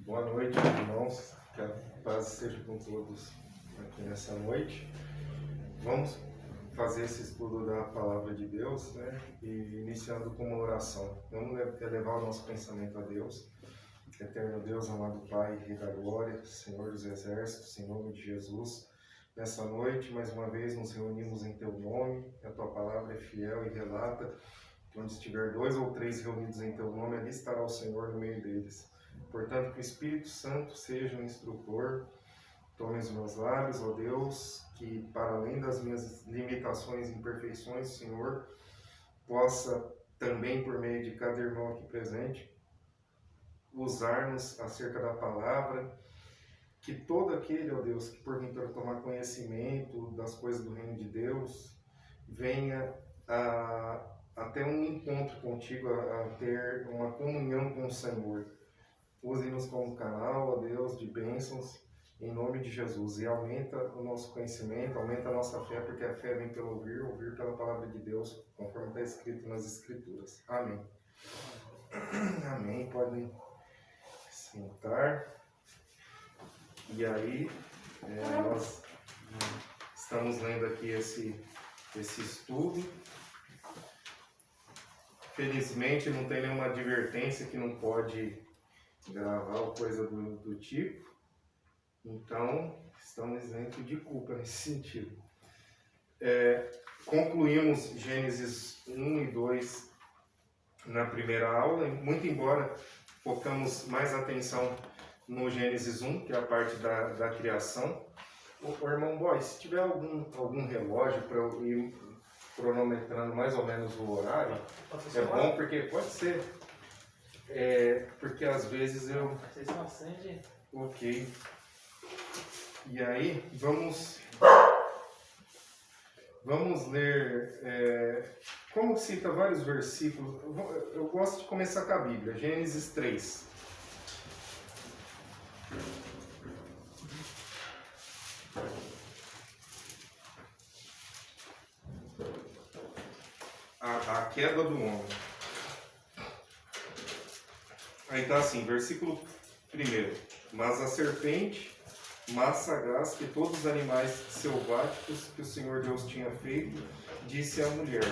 Boa noite, irmãos. Que a paz seja com todos aqui nessa noite. Vamos fazer esse estudo da Palavra de Deus, né? E iniciando com uma oração. Vamos elevar o nosso pensamento a Deus. Eterno Deus, amado Pai, Rei da Glória, Senhor dos Exércitos, em nome de Jesus. Nessa noite, mais uma vez, nos reunimos em Teu nome. A Tua Palavra é fiel e relata que onde estiver 2 ou 3 reunidos em Teu nome, ali estará o Senhor no meio deles. Portanto, que o Espírito Santo seja o instrutor, tome os meus lábios, ó Deus, que para além das minhas limitações e imperfeições, Senhor, possa também, por meio de cada irmão aqui presente, usar-nos acerca da palavra, que todo aquele, ó Deus, que porventura tomar conhecimento das coisas do reino de Deus, venha até um encontro contigo, a ter uma comunhão com o Senhor. Use-nos como canal, ó Deus, de bênçãos, em nome de Jesus. E aumenta o nosso conhecimento, aumenta a nossa fé, porque a fé vem pelo ouvir, ouvir pela palavra de Deus, conforme está escrito nas Escrituras. Amém. Amém. Podem sentar. E aí, nós estamos lendo aqui esse estudo. Felizmente, não tem nenhuma advertência que não pode gravar ou coisa do tipo, então estamos isentos de culpa nesse sentido. Concluímos Gênesis 1 e 2 na primeira aula, muito embora focamos mais atenção no Gênesis 1, que é a parte da criação. O irmão Boy, se tiver algum relógio para eu ir cronometrando mais ou menos o horário, é bom, porque pode ser. Porque às vezes eu... Vocês não acendem? Ok. E aí, vamos ler, como cita vários versículos, eu gosto de começar com a Bíblia, Gênesis 3. A queda do homem. Aí está assim, versículo 1. Mas a serpente, mais sagaz que todos os animais selváticos que o Senhor Deus tinha feito, disse à mulher: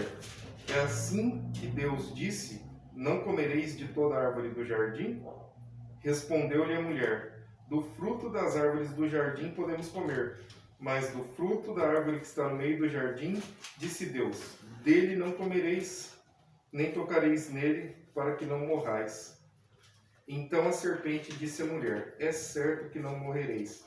é assim que Deus disse, não comereis de toda a árvore do jardim? Respondeu-lhe a mulher: do fruto das árvores do jardim podemos comer, mas do fruto da árvore que está no meio do jardim, disse Deus: dele não comereis, nem tocareis nele, para que não morrais. Então a serpente disse à mulher: é certo que não morrereis,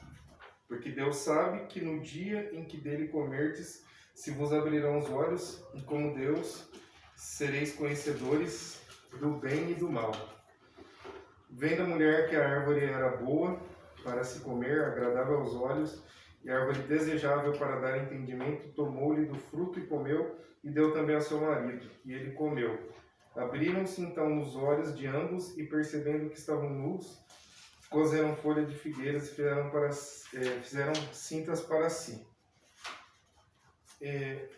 porque Deus sabe que no dia em que dele comerdes, se vos abrirão os olhos, e como Deus, sereis conhecedores do bem e do mal. Vendo a mulher que a árvore era boa para se comer, agradável aos olhos, e árvore desejável para dar entendimento, tomou-lhe do fruto e comeu, e deu também ao seu marido, e ele comeu. Abriram-se então os olhos de ambos, e percebendo que estavam nus, cozeram folha de figueiras e fizeram cintas para si.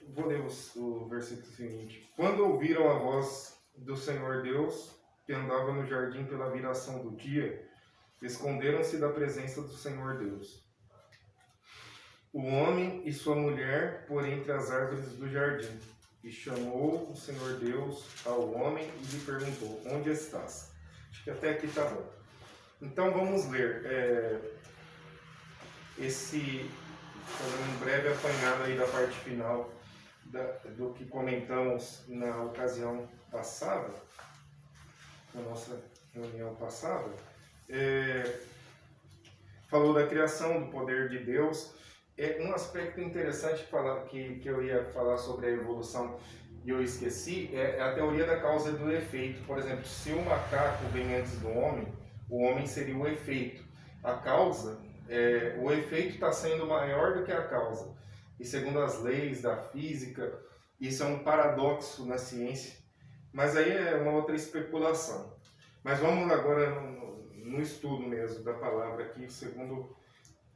Vou ler o versículo seguinte. Quando ouviram a voz do Senhor Deus, que andava no jardim pela viração do dia, esconderam-se da presença do Senhor Deus. O homem e sua mulher por entre as árvores do jardim. E chamou o Senhor Deus ao homem e lhe perguntou: onde estás? Acho que até aqui está bom. Então vamos ler fazendo um breve apanhado aí da parte final do que comentamos na ocasião passada, na nossa reunião passada. Falou da criação, do poder de Deus. Um aspecto interessante que eu ia falar sobre a evolução e eu esqueci, é a teoria da causa e do efeito. Por exemplo, se o macaco vem antes do homem, o homem seria o efeito. A causa, o efeito está sendo maior do que a causa. E segundo as leis da física, isso é um paradoxo na ciência. Mas aí é uma outra especulação. Mas vamos agora no estudo mesmo da palavra aqui, segundo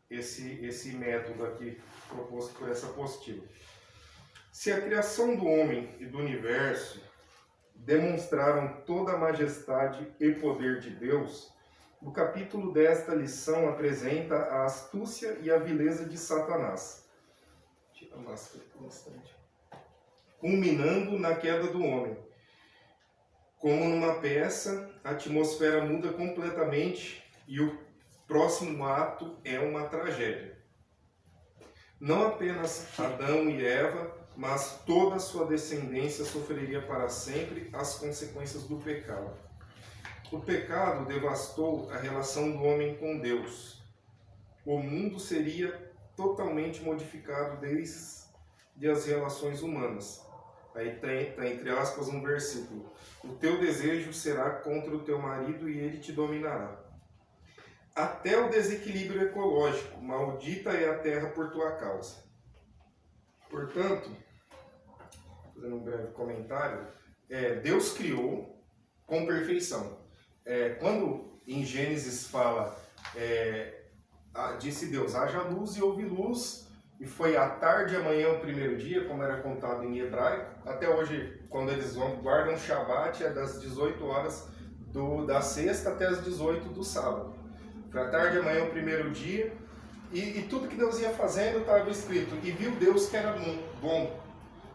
esse método aqui proposto por essa apostila. Se a criação do homem e do universo demonstraram toda a majestade e poder de Deus, O capítulo desta lição apresenta a astúcia e a vileza de Satanás. Tira a máscara por um instante. Culminando na queda do homem. Como numa peça, a atmosfera muda completamente e o próximo ato é uma tragédia. Não apenas Adão e Eva, mas toda a sua descendência sofreria para sempre as consequências do pecado. O pecado devastou a relação do homem com Deus. O mundo seria totalmente modificado desde as relações humanas. Aí está entre aspas um versículo. O teu desejo será contra o teu marido e ele te dominará. Até o desequilíbrio ecológico, maldita é a terra por tua causa. Portanto, fazendo um breve comentário, Deus criou com perfeição. Quando em Gênesis fala, disse Deus, haja luz e houve luz, e foi à tarde e amanhã o primeiro dia, como era contado em hebraico. Até hoje, quando eles guardam o Shabat, é das 18 horas da sexta até as 18 do sábado. Foi à tarde e amanhã o primeiro dia, e tudo que Deus ia fazendo estava escrito, e viu Deus que era bom.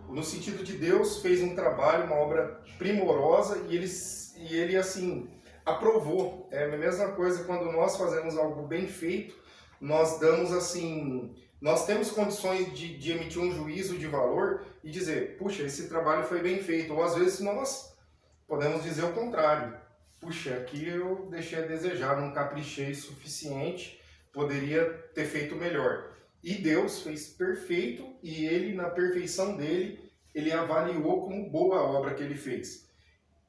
No sentido de Deus fez um trabalho, uma obra primorosa, e ele assim, aprovou. É a mesma coisa quando nós fazemos algo bem feito, nós damos assim, nós temos condições de emitir um juízo de valor e dizer, puxa, esse trabalho foi bem feito. Ou às vezes nós podemos dizer o contrário. Puxa, aqui eu deixei a desejar, não caprichei o suficiente, poderia ter feito melhor. E Deus fez perfeito e ele, na perfeição dele, ele avaliou como boa a obra que ele fez.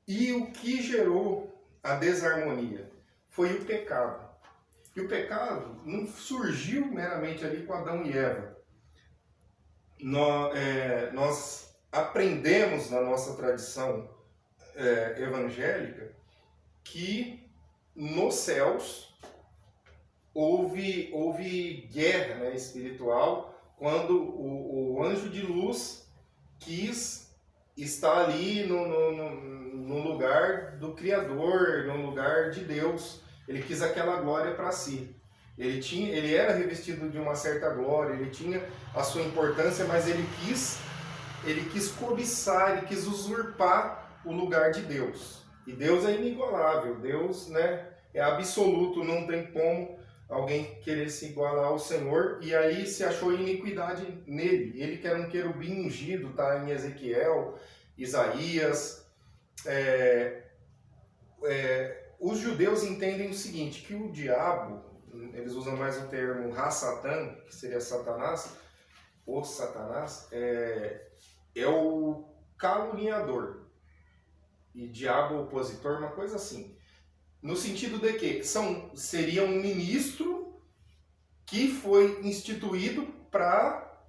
E o que gerou a desarmonia foi o pecado. E o pecado não surgiu meramente ali com Adão e Eva. Nós aprendemos na nossa tradição evangélica que nos céus houve guerra, espiritual quando o anjo de luz quis estar ali no lugar do Criador, no lugar de Deus. Ele quis aquela glória para si. Ele era revestido de uma certa glória, ele tinha a sua importância, mas ele quis cobiçar, ele quis usurpar o lugar de Deus. E Deus é inigualável, Deus, é absoluto, não tem como alguém querer se igualar ao Senhor, e aí se achou iniquidade nele. Ele que era um querubim ungido, está em Ezequiel, Isaías. Os judeus entendem o seguinte, que o diabo, eles usam mais o termo Ra-Satã, que seria Satanás, o Satanás, é o caluniador. E diabo opositor, uma coisa assim. No sentido de que seria um ministro que foi instituído para,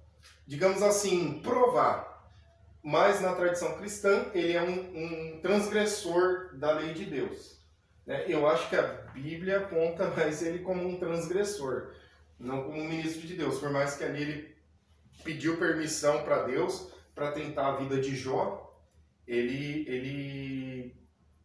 digamos assim, provar. Mas na tradição cristã, ele é um transgressor da lei de Deus. Eu acho que a Bíblia aponta mais ele como um transgressor, não como um ministro de Deus. Por mais que ali ele pediu permissão para Deus para tentar a vida de Jó, ele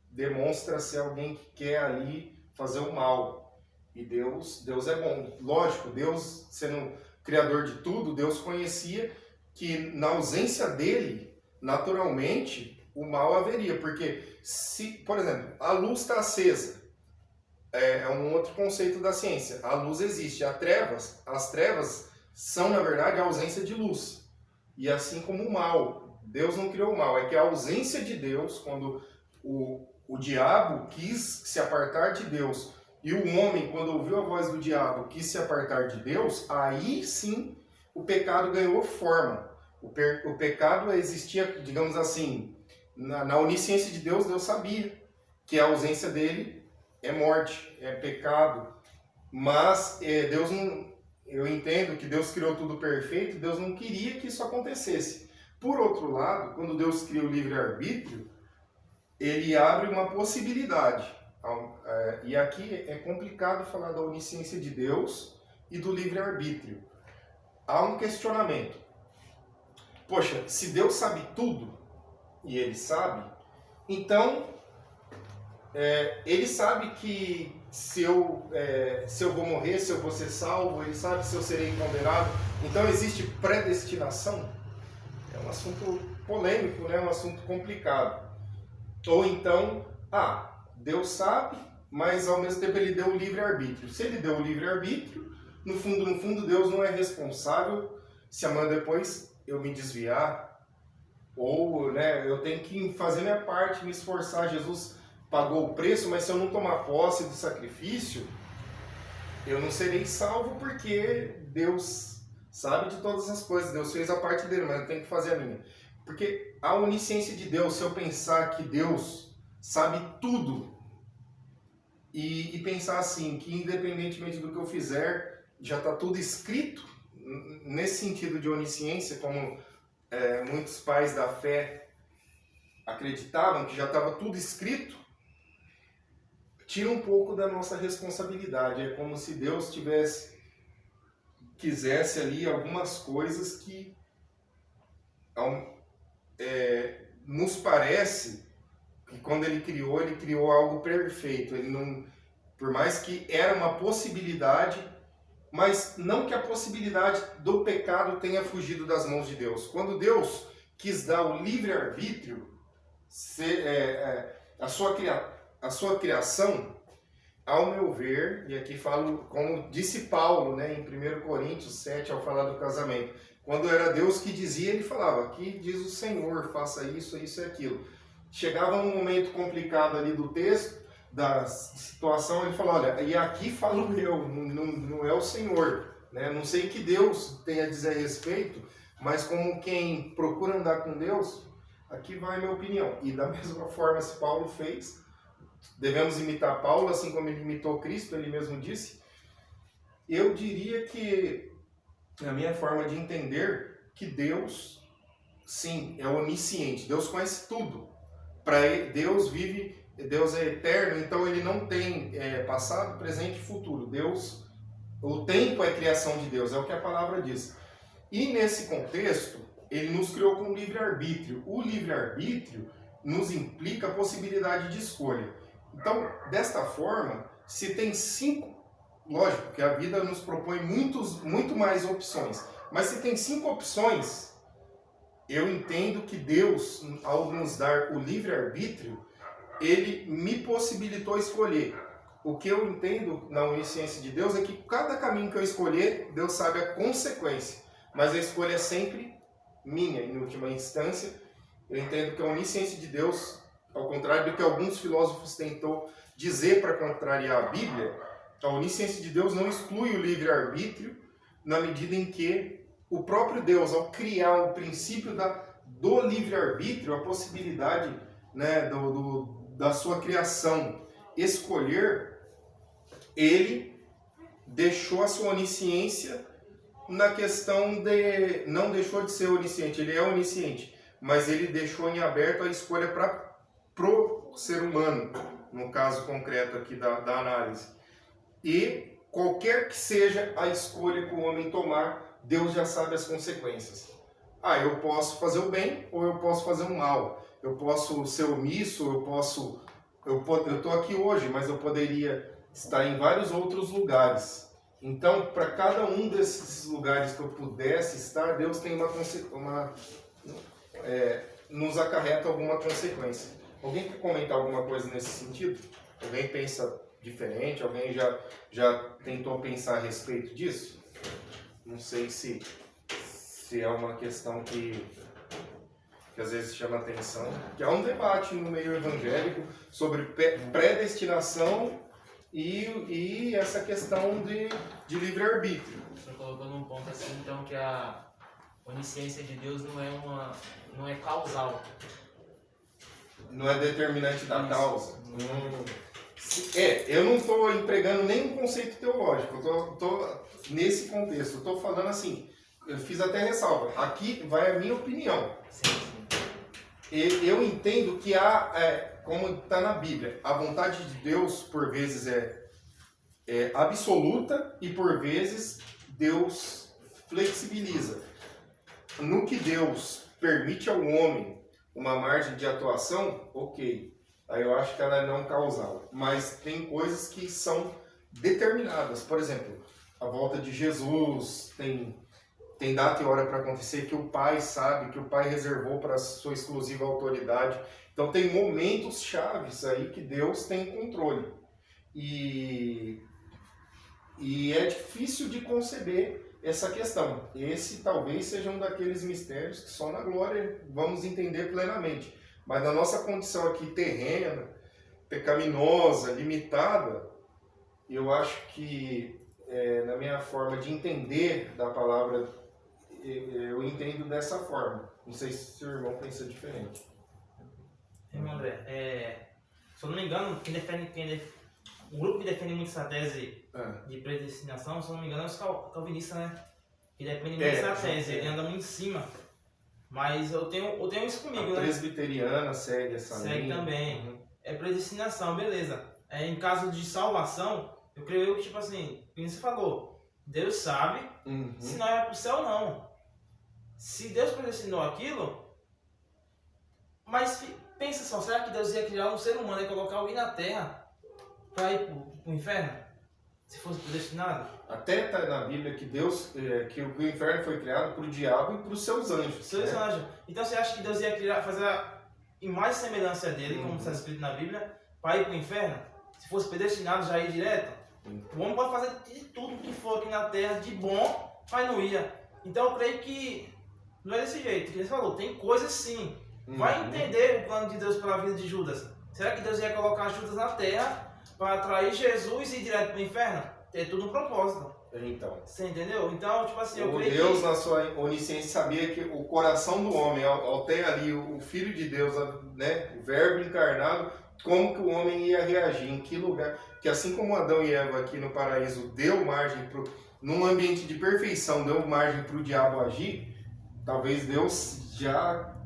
demonstra ser alguém que quer ali fazer o mal. E Deus é bom. Lógico, Deus, sendo criador de tudo, Deus conhecia que na ausência dele, naturalmente, o mal haveria. Porque, se, por exemplo, a luz está acesa, é um outro conceito da ciência. A luz existe. As trevas são, na verdade, a ausência de luz. E assim como o mal. Deus não criou o mal. É que a ausência de Deus, quando o diabo quis se apartar de Deus e o homem, quando ouviu a voz do diabo, quis se apartar de Deus, aí sim o pecado ganhou forma. O pecado existia, digamos assim, na onisciência de Deus, Deus sabia que a ausência dele é morte, é pecado. Mas Deus não, eu entendo que Deus criou tudo perfeito, Deus não queria que isso acontecesse. Por outro lado, quando Deus cria o livre-arbítrio, ele abre uma possibilidade. E aqui é complicado falar da onisciência de Deus e do livre-arbítrio. Há um questionamento. Poxa, se Deus sabe tudo, e ele sabe, então ele sabe que se eu vou morrer, se eu vou ser salvo, ele sabe se eu serei condenado. Então existe predestinação? É um assunto polêmico, né? Um assunto complicado. Ou então, Deus sabe, mas ao mesmo tempo ele deu o livre-arbítrio. Se ele deu o livre-arbítrio, no fundo, Deus não é responsável se amanhã depois eu me desviar, ou eu tenho que fazer minha parte, me esforçar. Jesus pagou o preço, mas se eu não tomar posse do sacrifício, eu não serei salvo, porque Deus sabe de todas as coisas. Deus fez a parte dele, mas eu tenho que fazer a minha. Porque a onisciência de Deus, se eu pensar que Deus sabe tudo, e pensar assim, que independentemente do que eu fizer, já está tudo escrito, nesse sentido de onisciência, como muitos pais da fé acreditavam que já estava tudo escrito, tira um pouco da nossa responsabilidade. É como se Deus quisesse ali algumas coisas que nos parece que quando ele criou algo perfeito. Ele não, por mais que era uma possibilidade, mas não que a possibilidade do pecado tenha fugido das mãos de Deus. Quando Deus quis dar o livre-arbítrio, a sua criação, ao meu ver, e aqui falo como disse Paulo, em 1 Coríntios 7, ao falar do casamento, quando era Deus que dizia, ele falava, aqui diz o Senhor, faça isso, isso e aquilo. Chegava um momento complicado ali do texto, da situação, ele falou, olha, e aqui falo eu, não é o Senhor, não sei o que Deus tem a dizer a respeito, mas como quem procura andar com Deus, aqui vai a minha opinião. E da mesma forma, se Paulo fez, devemos imitar Paulo, assim como ele imitou Cristo, ele mesmo disse. Eu diria que, na minha forma de entender, que Deus, sim, é onisciente, Deus conhece tudo. Para Deus Deus é eterno, então ele não tem passado, presente e futuro. Deus, o tempo é criação de Deus, é o que a palavra diz. E nesse contexto, ele nos criou com livre-arbítrio. O livre-arbítrio nos implica a possibilidade de escolha. Então, desta forma, se tem 5, lógico que a vida nos propõe muito mais opções, mas se tem 5 opções, eu entendo que Deus, ao nos dar o livre-arbítrio, ele me possibilitou escolher. O que eu entendo na onisciência de Deus é que cada caminho que eu escolher, Deus sabe a consequência. Mas a escolha é sempre minha, em última instância. Eu entendo que a onisciência de Deus, ao contrário do que alguns filósofos tentou dizer para contrariar a Bíblia, a onisciência de Deus não exclui o livre-arbítrio, na medida em que o próprio Deus, ao criar o princípio do livre-arbítrio, a possibilidade da sua criação escolher, ele deixou a sua onisciência na questão de... não deixou de ser onisciente, ele é onisciente, mas ele deixou em aberto a escolha pro ser humano, no caso concreto aqui da análise. E qualquer que seja a escolha que o homem tomar, Deus já sabe as consequências. Eu posso fazer o bem ou eu posso fazer o mal. Eu posso ser omisso, eu estou aqui hoje, mas eu poderia estar em vários outros lugares. Então, para cada um desses lugares que eu pudesse estar, Deus tem nos acarreta alguma consequência. Alguém quer comentar alguma coisa nesse sentido? Alguém pensa diferente? Alguém já tentou pensar a respeito disso? Não sei se é uma questão que às vezes chama atenção, que há um debate no meio evangélico sobre predestinação e essa questão de livre-arbítrio. Você colocou num ponto assim, então, que a onisciência de Deus não é causal. Não é determinante da causa. Eu não estou empregando nenhum conceito teológico, eu estou nesse contexto, eu estou falando assim, eu fiz até ressalva, aqui vai a minha opinião. Sim. Eu entendo que como está na Bíblia, a vontade de Deus por vezes é absoluta e por vezes Deus flexibiliza. No que Deus permite ao homem uma margem de atuação, ok. aí eu acho que ela é não causal. Mas tem coisas que são determinadas. Por exemplo, a volta de Jesus tem data e hora para acontecer, que o Pai sabe, que o Pai reservou para sua exclusiva autoridade. Então tem momentos chaves aí que Deus tem controle. E é difícil de conceber essa questão. Esse talvez seja um daqueles mistérios que só na glória vamos entender plenamente. Mas na nossa condição aqui terrena, pecaminosa, limitada, eu acho que na minha forma de entender da palavra, eu entendo dessa forma. Não sei se seu irmão pensa diferente. Irmão André, se eu não me engano, o grupo que defende muito essa tese de predestinação, se eu não me engano, é os calvinistas, né? Que defende muito essa tese, ele anda muito em cima. Mas eu tenho isso comigo, a né? Presbiteriana segue essa linha. Segue também. Uhum. É predestinação, beleza. Em caso de salvação, eu creio que, tipo assim, como você falou, Deus sabe se nós vamos pro céu ou não. Se Deus predestinou aquilo, mas pensa só, será que Deus ia criar um ser humano e colocar alguém na Terra para ir pro inferno? Se fosse predestinado? Até está na Bíblia que que o inferno foi criado para o diabo e para os seus anjos. Seus anjos. Então você acha que Deus ia fazer a imagem e semelhança dele, como está escrito na Bíblia, para ir para o inferno? Se fosse predestinado, já ir direto? O homem pode fazer de tudo que for aqui na Terra de bom, mas não ia. Então eu creio que não é desse jeito. Que ele falou, tem coisas sim. Vai entender o plano de Deus pela vida de Judas. Será que Deus ia colocar Judas na Terra para atrair Jesus e ir direto para o inferno? É tudo um propósito. Então. Você entendeu? Então, tipo assim, eu creio Deus, na sua onisciência, sabia que o coração do homem, ao ter ali o Filho de Deus, né, o Verbo encarnado, como que o homem ia reagir, em que lugar. Que assim como Adão e Eva aqui no paraíso deu margem, num ambiente de perfeição, deu margem para o diabo agir, talvez Deus já,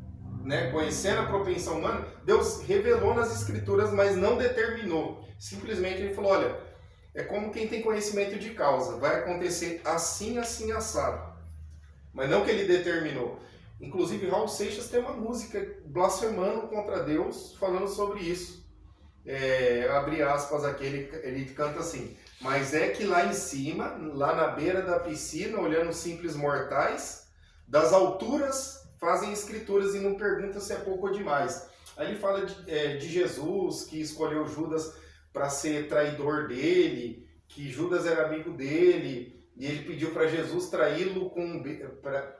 né, conhecendo a propensão humana, Deus revelou nas Escrituras, mas não determinou. Simplesmente ele falou, olha, é como quem tem conhecimento de causa, vai acontecer assim, assim, assado. Mas não que ele determinou. Inclusive, Raul Seixas tem uma música blasfemando contra Deus, falando sobre isso. Abre aspas aqui, ele canta assim, mas é que lá em cima, lá na beira da piscina, olhando simples mortais, das alturas fazem escrituras e não perguntam se é pouco ou demais. Aí ele fala de Jesus, que escolheu Judas para ser traidor dele, que Judas era amigo dele, e ele pediu para Jesus traí-lo com...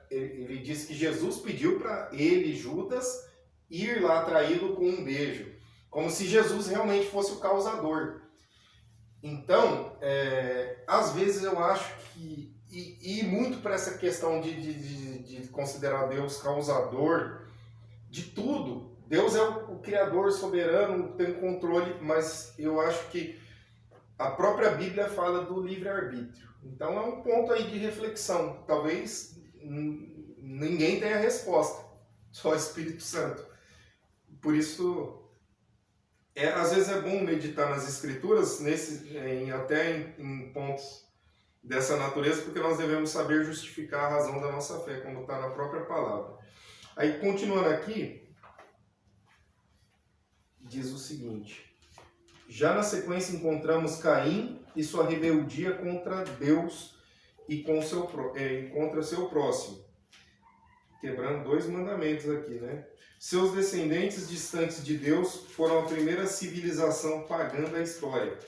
Ele disse que Jesus pediu para ele, Judas, ir lá traí-lo com um beijo. Como se Jesus realmente fosse o causador. Então, às vezes eu acho que... E muito para essa questão de considerar Deus causador de tudo. Deus é o Criador soberano, tem controle, mas eu acho que a própria Bíblia fala do livre-arbítrio. Então é um ponto aí de reflexão. Talvez ninguém tenha resposta, só o Espírito Santo. Por isso, às vezes é bom meditar nas Escrituras, até em pontos dessa natureza, porque nós devemos saber justificar a razão da nossa fé, como está na própria palavra. Aí, continuando aqui, diz o seguinte, já na sequência encontramos Caim e sua rebeldia contra Deus e contra seu próximo, quebrando 2 mandamentos aqui, né? Seus descendentes distantes de Deus foram a primeira civilização pagã da história.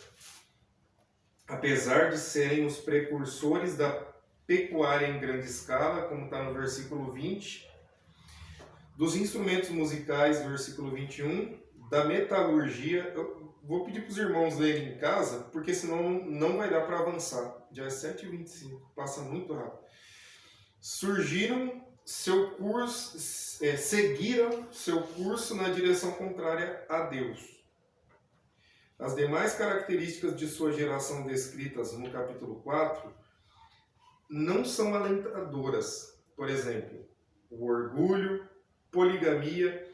Apesar de serem os precursores da pecuária em grande escala, como está no versículo 20, dos instrumentos musicais, versículo 21, da metalurgia. Eu vou pedir para os irmãos lerem em casa, porque senão não vai dar para avançar. Já é 7h25, passa muito rápido. Seguiram seu curso na direção contrária a Deus. As demais características de sua geração descritas no capítulo 4 não são alentadoras. Por exemplo, o orgulho, poligamia,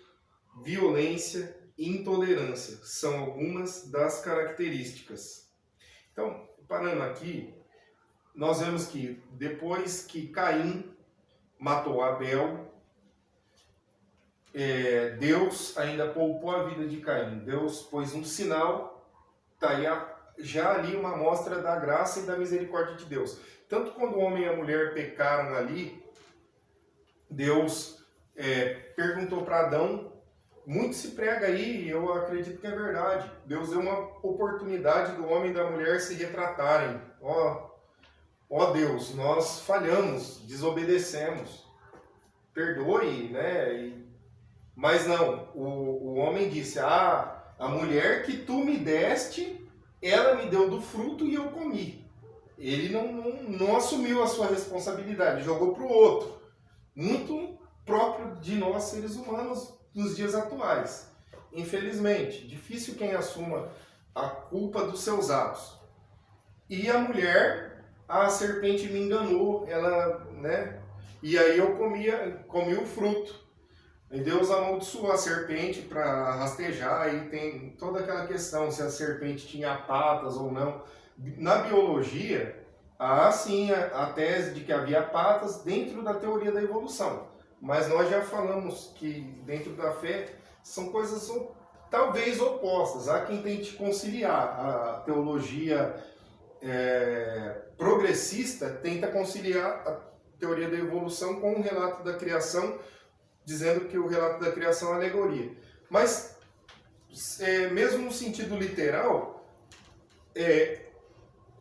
violência e intolerância são algumas das características. Então, parando aqui, nós vemos que depois que Caim matou Abel, Deus ainda poupou a vida de Caim. Deus pôs um sinal, tá aí já ali uma amostra da graça e da misericórdia de Deus. Tanto quando o homem e a mulher pecaram ali, Deus perguntou para Adão, muito se prega aí, e eu acredito que é verdade. Deus deu uma oportunidade do homem e da mulher se retratarem. Ó Deus, nós falhamos, desobedecemos, perdoe, né? Mas não, o homem disse, a mulher que tu me deste, ela me deu do fruto e eu comi. Ele não assumiu a sua responsabilidade, jogou para o outro. Muito próprio de nós, seres humanos, nos dias atuais. Infelizmente, difícil quem assuma a culpa dos seus atos. E a mulher, a serpente me enganou, ela, né? E aí eu comi o fruto. E Deus amaldiçoou a serpente para rastejar, e tem toda aquela questão se a serpente tinha patas ou não. Na biologia, há sim a tese de que havia patas dentro da teoria da evolução. Mas nós já falamos que dentro da fé são coisas talvez opostas. Há quem tente conciliar. A teologia progressista tenta conciliar a teoria da evolução com o relato da criação, dizendo que o relato da criação é alegoria. Mas, mesmo no sentido literal,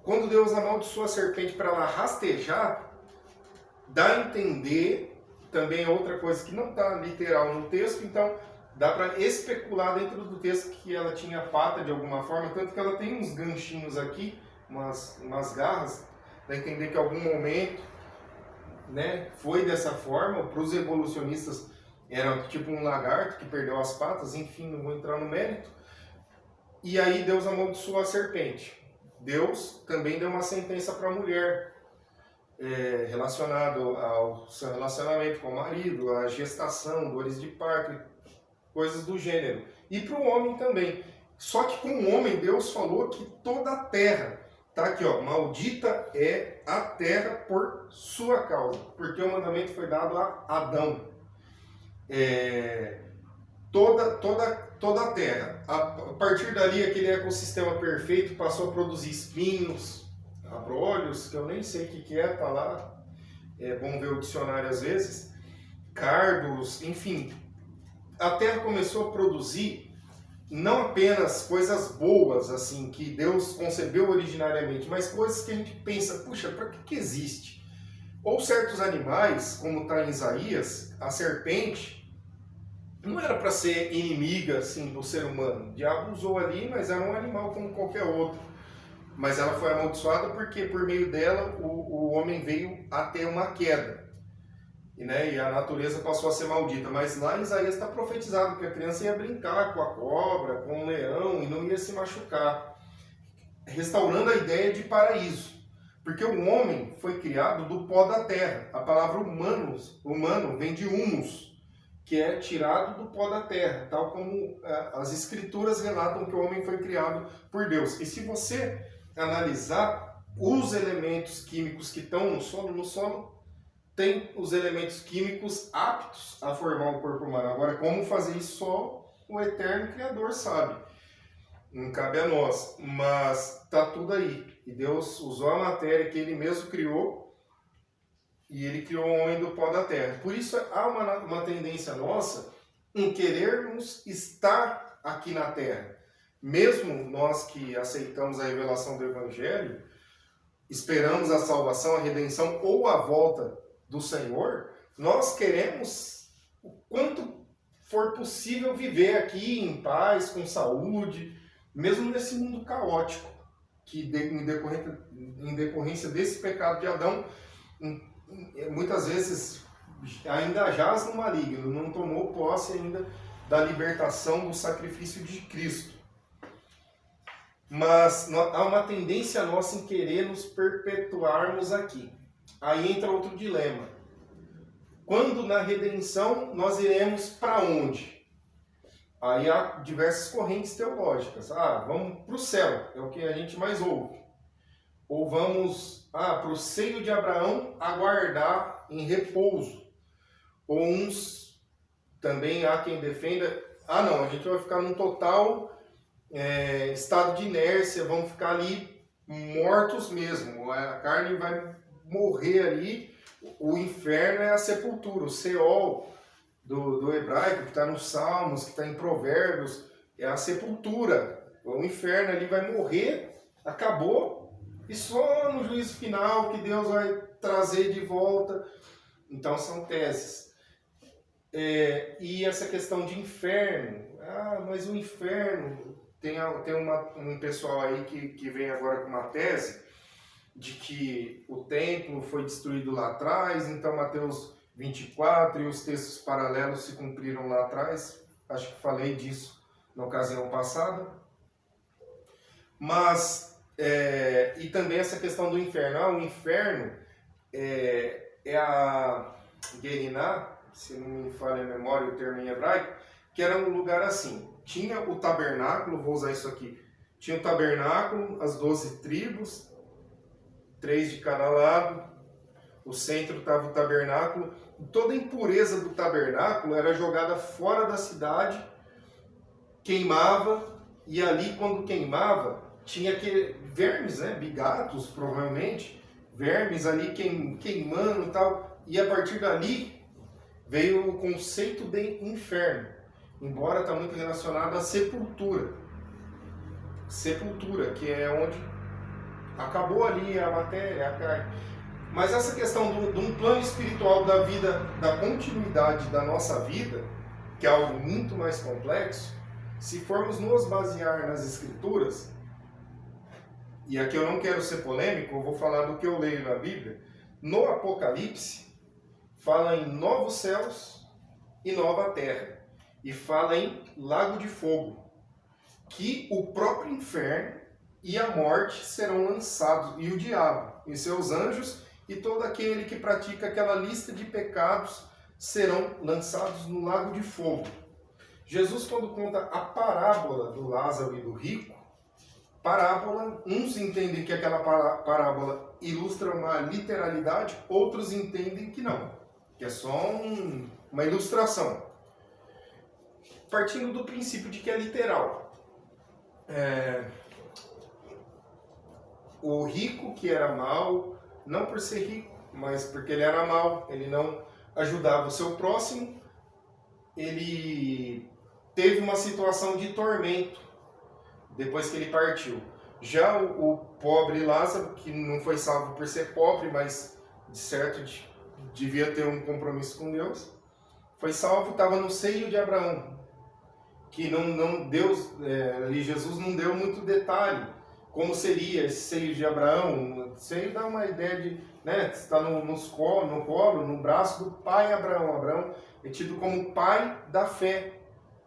quando Deus amaldiçoa a serpente para ela rastejar, dá a entender, também é outra coisa que não está literal no texto, então dá para especular dentro do texto que ela tinha pata de alguma forma, tanto que ela tem uns ganchinhos aqui, umas garras, para entender que em algum momento, né, foi dessa forma. Para os evolucionistas era tipo um lagarto que perdeu as patas, enfim, não vou entrar no mérito. E aí Deus amaldiçoou a serpente. Deus também deu uma sentença para a mulher, relacionado ao seu relacionamento com o marido, a gestação, dores de parto, coisas do gênero. E para o homem também. Só que com o homem Deus falou que toda a terra, tá aqui ó, maldita é a terra por sua causa, porque o mandamento foi dado a Adão. Toda a terra. A partir dali, aquele ecossistema perfeito passou a produzir espinhos, abrolhos, que eu nem sei o que é, tá lá. É bom ver o dicionário às vezes. Cardos, enfim. A terra começou a produzir não apenas coisas boas, assim, que Deus concebeu originariamente, mas coisas que a gente pensa, puxa, para que existe? Ou certos animais, como está em Isaías, a serpente não era para ser inimiga, assim, do ser humano. O diabo usou ali, mas era um animal como qualquer outro. Mas ela foi amaldiçoada porque, por meio dela, o homem veio a ter uma queda. E a natureza passou a ser maldita. Mas lá em Isaías está profetizado que a criança ia brincar com a cobra, com o leão, e não ia se machucar. Restaurando a ideia de paraíso. Porque o homem foi criado do pó da terra. A palavra humano vem de humus, que é tirado do pó da terra, tal como as escrituras relatam que o homem foi criado por Deus. E se você analisar os elementos químicos que estão no solo tem os elementos químicos aptos a formar o corpo humano. Agora, como fazer isso só o eterno Criador sabe. Não cabe a nós, mas está tudo aí. E Deus usou a matéria que Ele mesmo criou, e Ele criou o homem do pó da terra. Por isso há uma tendência nossa em querermos estar aqui na terra. Mesmo nós que aceitamos a revelação do Evangelho, esperamos a salvação, a redenção ou a volta do Senhor, nós queremos o quanto for possível viver aqui em paz, com saúde, mesmo nesse mundo caótico, que em decorrência desse pecado de Adão, muitas vezes ainda jaz no maligno, não tomou posse ainda da libertação do sacrifício de Cristo. Mas há uma tendência nossa em querer nos perpetuarmos aqui. Aí entra outro dilema. Quando na redenção nós iremos para onde? Aí há diversas correntes teológicas. Vamos para o céu, é o que a gente mais ouve. Ou vamos para o seio de Abraão aguardar em repouso. Ou uns também há quem defenda, não, a gente vai ficar num total estado de inércia, vamos ficar ali mortos mesmo, a carne vai morrer ali. O inferno é a sepultura, o Seol do hebraico, que está nos Salmos, que está em Provérbios, é a sepultura. O inferno ali vai morrer, acabou, e só no juízo final que Deus vai trazer de volta. Então são teses. E essa questão de inferno, mas o inferno, tem um pessoal aí que vem agora com uma tese de que o templo foi destruído lá atrás, então Mateus 24 e os textos paralelos se cumpriram lá atrás. Acho que falei disso na ocasião passada. Mas, e também essa questão do inferno. O inferno é a Gehinná, se não me falha a memória o termo em hebraico, que era um lugar assim. Tinha o tabernáculo, vou usar isso aqui. Tinha o tabernáculo, as 12 tribos, 3 de cada lado. O centro estava o tabernáculo. Toda a impureza do tabernáculo era jogada fora da cidade, queimava, e ali quando queimava, tinha vermes, né? Bigatos, provavelmente, vermes ali queimando e tal. E a partir dali veio o conceito de inferno, embora está muito relacionado à sepultura. Sepultura, que é onde acabou ali a matéria, a carne. Mas essa questão de um plano espiritual da vida, da continuidade da nossa vida, que é algo muito mais complexo, se formos nos basear nas Escrituras, e aqui eu não quero ser polêmico, eu vou falar do que eu leio na Bíblia, no Apocalipse, fala em novos céus e nova terra, e fala em lago de fogo, que o próprio inferno e a morte serão lançados, e o diabo e seus anjos, e todo aquele que pratica aquela lista de pecados serão lançados no lago de fogo. Jesus, quando conta a parábola do Lázaro e do rico, parábola, uns entendem que aquela parábola ilustra uma literalidade, outros entendem que não, que é só uma ilustração. Partindo do princípio de que é literal. O rico que era mau, não por ser rico, mas porque ele era mau, ele não ajudava o seu próximo, ele teve uma situação de tormento depois que ele partiu. Já o pobre Lázaro, que não foi salvo por ser pobre, mas de certo devia ter um compromisso com Deus, foi salvo, estava no seio de Abraão, que Jesus não deu muito detalhe como seria esse seio de Abraão. O seio dá uma ideia de, está no colo, no braço do pai Abraão. Abraão é tido como pai da fé.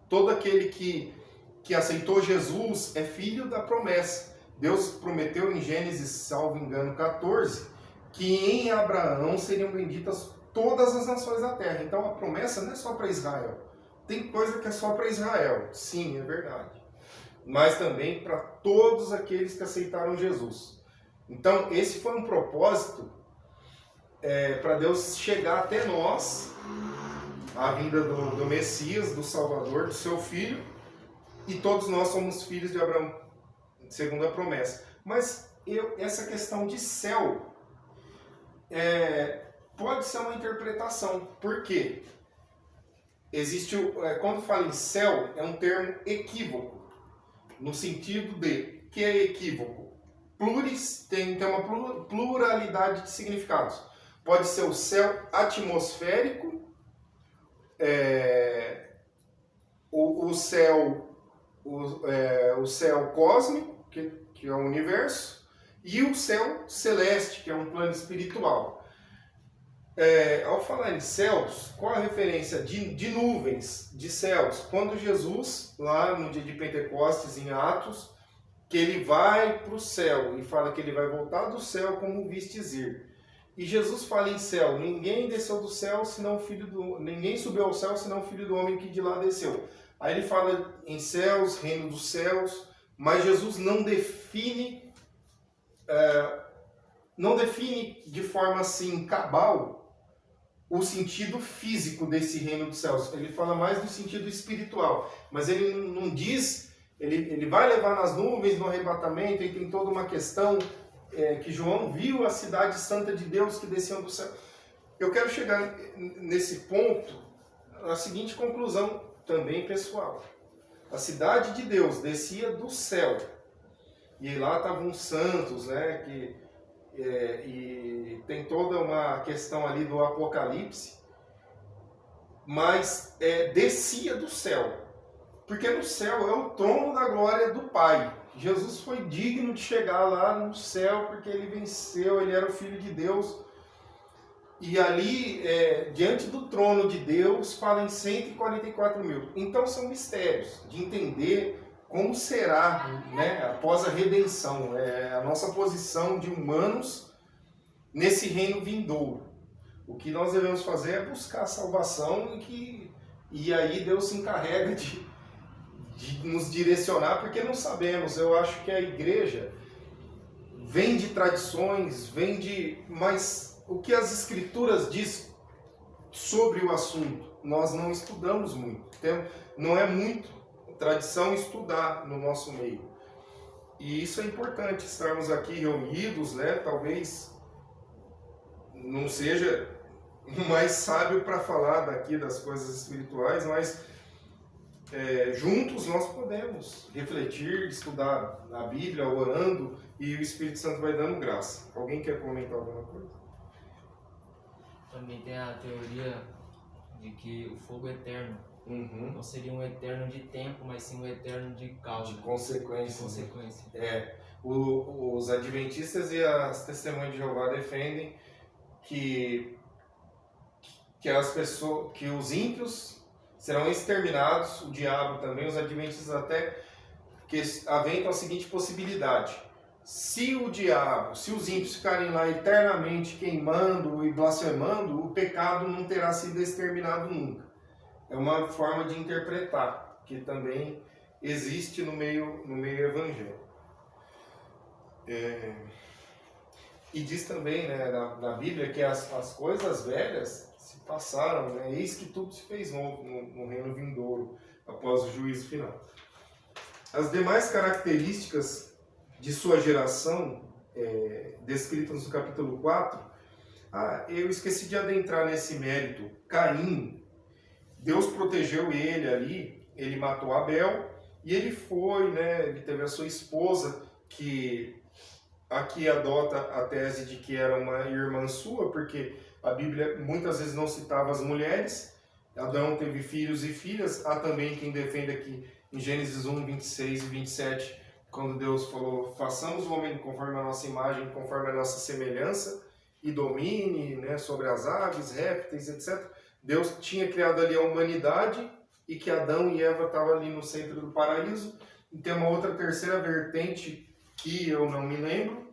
Todo aquele que aceitou Jesus é filho da promessa. Deus prometeu em Gênesis, salvo engano, 14, que em Abraão seriam benditas todas as nações da terra. Então a promessa não é só para Israel. Tem coisa que é só para Israel, sim, é verdade. Mas também para todos aqueles que aceitaram Jesus. Então esse foi um propósito para Deus chegar até nós, a vinda do Messias, do Salvador, do seu Filho, e todos nós somos filhos de Abraão, segundo a promessa. Mas essa questão de céu pode ser uma interpretação. Por quê? Existe, quando fala em céu, é um termo equívoco, no sentido de, que é equívoco? Tem uma pluralidade de significados. Pode ser o céu atmosférico, o céu cósmico, que é o universo, e o céu celeste, que é um plano espiritual. Ao falar em céus, qual a referência? De nuvens, de céus. Quando Jesus, lá no dia de Pentecostes, em Atos, que ele vai para o céu e fala que ele vai voltar do céu como vistes ir. E Jesus fala em céu: ninguém desceu do céu senão ninguém subiu ao céu senão o Filho do Homem que de lá desceu. Aí ele fala em céus, reino dos céus, mas Jesus não define de forma assim cabal o sentido físico desse reino dos céus. Ele fala mais do sentido espiritual. Mas ele não diz... Ele vai levar nas nuvens no arrebatamento, e tem toda uma questão que João viu a cidade santa de Deus que descia do céu. Eu quero chegar nesse ponto, na seguinte conclusão, também pessoal. A cidade de Deus descia do céu. E lá estavam os santos, né? E tem toda uma questão ali do Apocalipse. Mas descia do céu. Porque no céu é o trono da glória do Pai. Jesus foi digno de chegar lá no céu porque ele venceu, ele era o Filho de Deus. E ali, diante do trono de Deus, falam 144 mil. Então são mistérios de entender como será, né, após a redenção, a nossa posição de humanos nesse reino vindouro. O que nós devemos fazer é buscar a salvação e aí Deus se encarrega de nos direcionar, porque não sabemos. Eu acho que a igreja vem de tradições, mas o que as escrituras diz sobre o assunto, nós não estudamos muito. Não é muito tradição estudar no nosso meio. E isso é importante, estarmos aqui reunidos, né? Talvez não seja o mais sábio para falar daqui das coisas espirituais, mas juntos nós podemos refletir, estudar a Bíblia, orando, e o Espírito Santo vai dando graça. Alguém quer comentar alguma coisa? Também tem a teoria de que o fogo é eterno não seria um eterno de tempo, mas sim um eterno de causa. De consequência. De consequência. Os adventistas e as testemunhas de Jeová defendem que os ímpios serão exterminados, o diabo também, os adventistas até que aventam a seguinte possibilidade: se os ímpios ficarem lá eternamente queimando e blasfemando, o pecado não terá sido exterminado nunca. É uma forma de interpretar, que também existe no meio evangélico. E diz também, né, na Bíblia que as coisas velhas se passaram, né? Eis que tudo se fez novo no reino vindouro, após o juízo final. As demais características de sua geração, descritas no capítulo 4, eu esqueci de adentrar nesse mérito. Caim, Deus protegeu ele ali, ele matou Abel, e ele foi, né, ele teve a sua esposa, que aqui adota a tese de que era uma irmã sua, porque a Bíblia muitas vezes não citava as mulheres. Adão teve filhos e filhas. Há também quem defende aqui em Gênesis 1, 26 e 27, quando Deus falou: façamos o homem conforme a nossa imagem, conforme a nossa semelhança, e domine, né, sobre as aves, répteis, etc. Deus tinha criado ali a humanidade e que Adão e Eva estavam ali no centro do paraíso. E tem uma outra terceira vertente que eu não me lembro,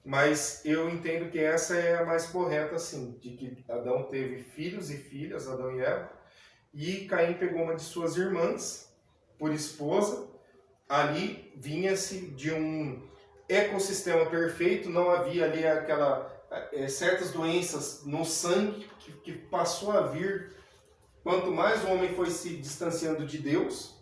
mas eu entendo que essa é a mais correta, assim, de que Adão teve filhos e filhas, Adão e Eva, e Caim pegou uma de suas irmãs por esposa. Ali vinha-se de um ecossistema perfeito, não havia ali certas doenças no sangue que passou a vir quanto mais o homem foi se distanciando de Deus.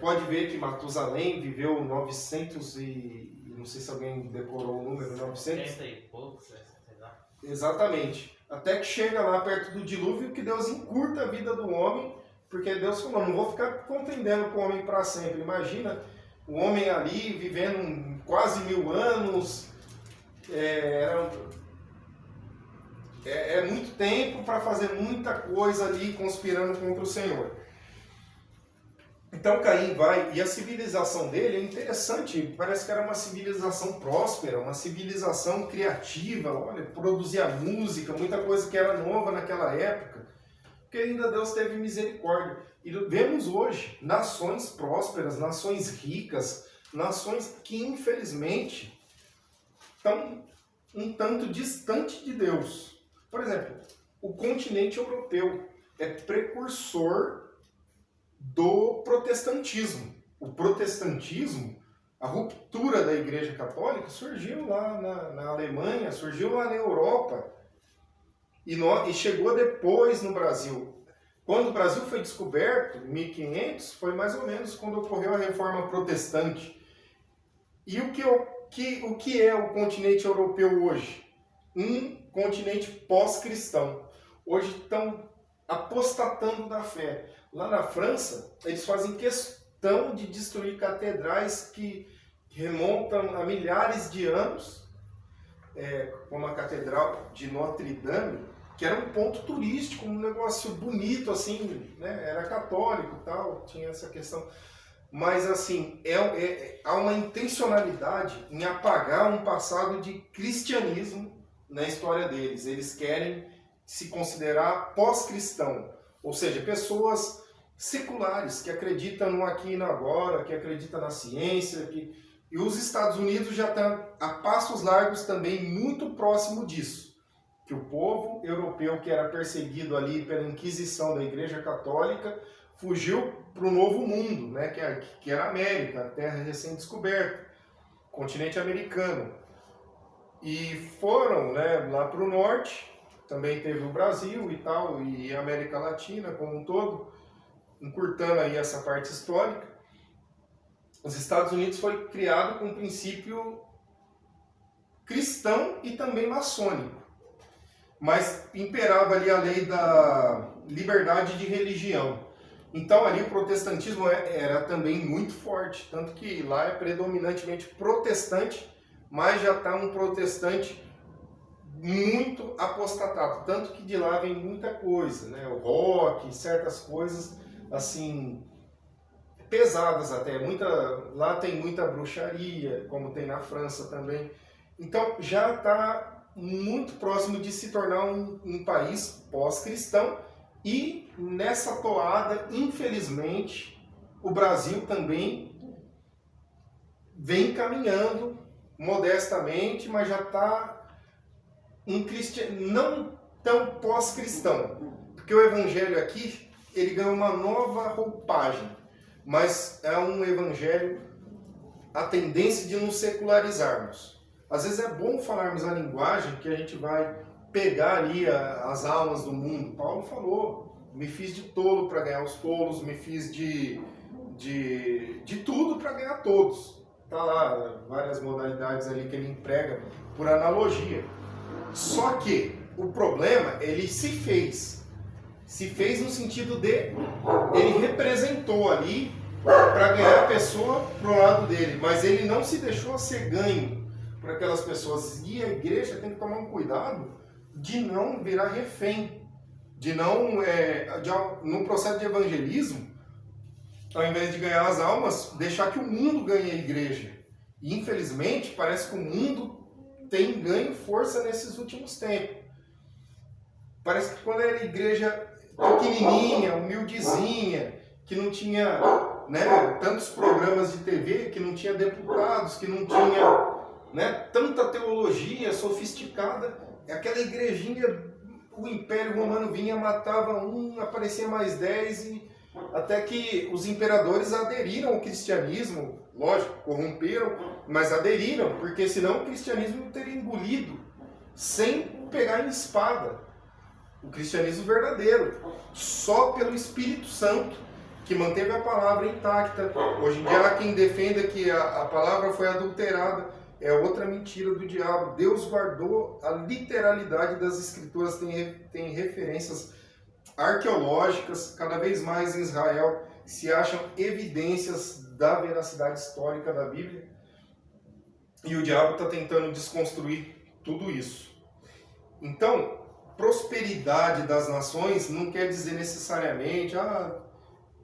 Pode ver que Matusalém viveu 900 e não sei se alguém decorou o número, 900. 70 e poucos, sei lá. Exatamente. Até que chega lá perto do dilúvio, que Deus encurta a vida do homem, porque Deus falou: não vou ficar contendendo com o homem para sempre. Imagina o homem ali vivendo quase 1000 anos. É muito tempo para fazer muita coisa ali conspirando contra o Senhor. Então Caim vai, e a civilização dele é interessante, parece que era uma civilização próspera, uma civilização criativa, olha, produzia música, muita coisa que era nova naquela época, porque ainda Deus teve misericórdia. E vemos hoje nações prósperas, nações ricas, nações que infelizmente estão um tanto distante de Deus. Por exemplo, o continente europeu é precursor do protestantismo. O protestantismo, a ruptura da Igreja Católica, surgiu lá na Alemanha, surgiu lá na Europa. e chegou depois no Brasil. Quando o Brasil foi descoberto, em 1500, foi mais ou menos quando ocorreu a Reforma Protestante. E o que é o continente europeu hoje? Um continente pós-cristão. Hoje estão apostatando da fé. Lá na França, eles fazem questão de destruir catedrais que remontam a milhares de anos, como a Catedral de Notre Dame, que era um ponto turístico, um negócio bonito, assim, né? Era católico e tal, tinha essa questão. Mas, assim, há uma intencionalidade em apagar um passado de cristianismo na história deles. Eles querem se considerar pós-cristão, ou seja, pessoas seculares que acreditam no aqui e no agora, que acreditam na ciência, e os Estados Unidos já estão a passos largos também muito próximo disso, que o povo europeu que era perseguido ali pela Inquisição da Igreja Católica fugiu para o Novo Mundo, né, que era a América, a terra recém-descoberta, continente americano, e foram, né, lá para o norte. Também teve o Brasil e tal, e a América Latina como um todo, encurtando aí essa parte histórica. Os Estados Unidos foi criado com um princípio cristão e também maçônico, mas imperava ali a lei da liberdade de religião. Então ali o protestantismo era também muito forte, tanto que lá é predominantemente protestante, mas já está um protestante muito apostatado, tanto que de lá vem muita coisa, né? O rock, certas coisas assim pesadas até, lá tem muita bruxaria, como tem na França também. Então já está muito próximo de se tornar um país pós-cristão, e nessa toada, infelizmente, o Brasil também vem caminhando modestamente, mas já está não tão pós-cristão, porque o evangelho aqui ele ganha uma nova roupagem, mas é um evangelho a tendência de nos secularizarmos. Às vezes é bom falarmos a linguagem que a gente vai pegar ali as almas do mundo. Paulo falou, me fiz de tolo para ganhar os tolos, me fiz de tudo para ganhar todos. Tá lá várias modalidades ali que ele emprega por analogia. Só que o problema, ele se fez no sentido de, ele representou ali para ganhar a pessoa pro lado dele, mas ele não se deixou ser ganho por aquelas pessoas. E a igreja tem que tomar um cuidado de não virar refém, de não, no processo de evangelismo, ao invés de ganhar as almas, deixar que o mundo ganhe a igreja. E infelizmente parece que o mundo tem ganho força nesses últimos tempos. Parece que quando era a igreja pequenininha, humildezinha, que não tinha, né, tantos programas de TV, que não tinha deputados, que não tinha, né, tanta teologia sofisticada, aquela igrejinha, o Império Romano vinha, matava um, aparecia mais 10, e até que os imperadores aderiram ao cristianismo, lógico, corromperam, mas aderiram, porque senão o cristianismo teria engolido, sem pegar em espada, o cristianismo verdadeiro, só pelo Espírito Santo, que manteve a palavra intacta. Hoje em dia há quem defenda que a palavra foi adulterada, é outra mentira do diabo. Deus guardou a literalidade das escrituras, tem referências arqueológicas, cada vez mais em Israel se acham evidências da veracidade histórica da Bíblia, e o diabo está tentando desconstruir tudo isso. Então, prosperidade das nações não quer dizer necessariamente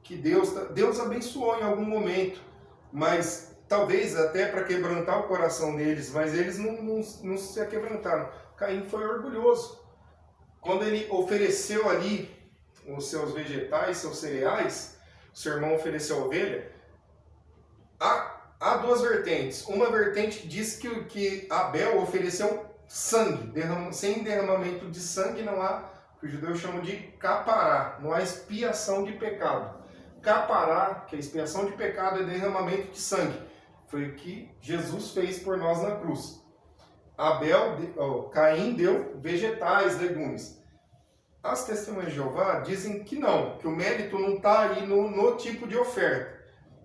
que Deus abençoou em algum momento, mas talvez até para quebrantar o coração deles, mas eles não se quebrantaram. Caim foi orgulhoso. Quando ele ofereceu ali os seus vegetais, seus cereais, o seu irmão ofereceu a ovelha, há duas vertentes. Uma vertente diz que Abel ofereceu sangue, sem derramamento de sangue não há, que os judeus chamam de capará, não há expiação de pecado. Capará, que é expiação de pecado, é derramamento de sangue. Foi o que Jesus fez por nós na cruz. Caim deu vegetais, legumes. As testemunhas de Jeová dizem que não, que o mérito não está aí no tipo de oferta,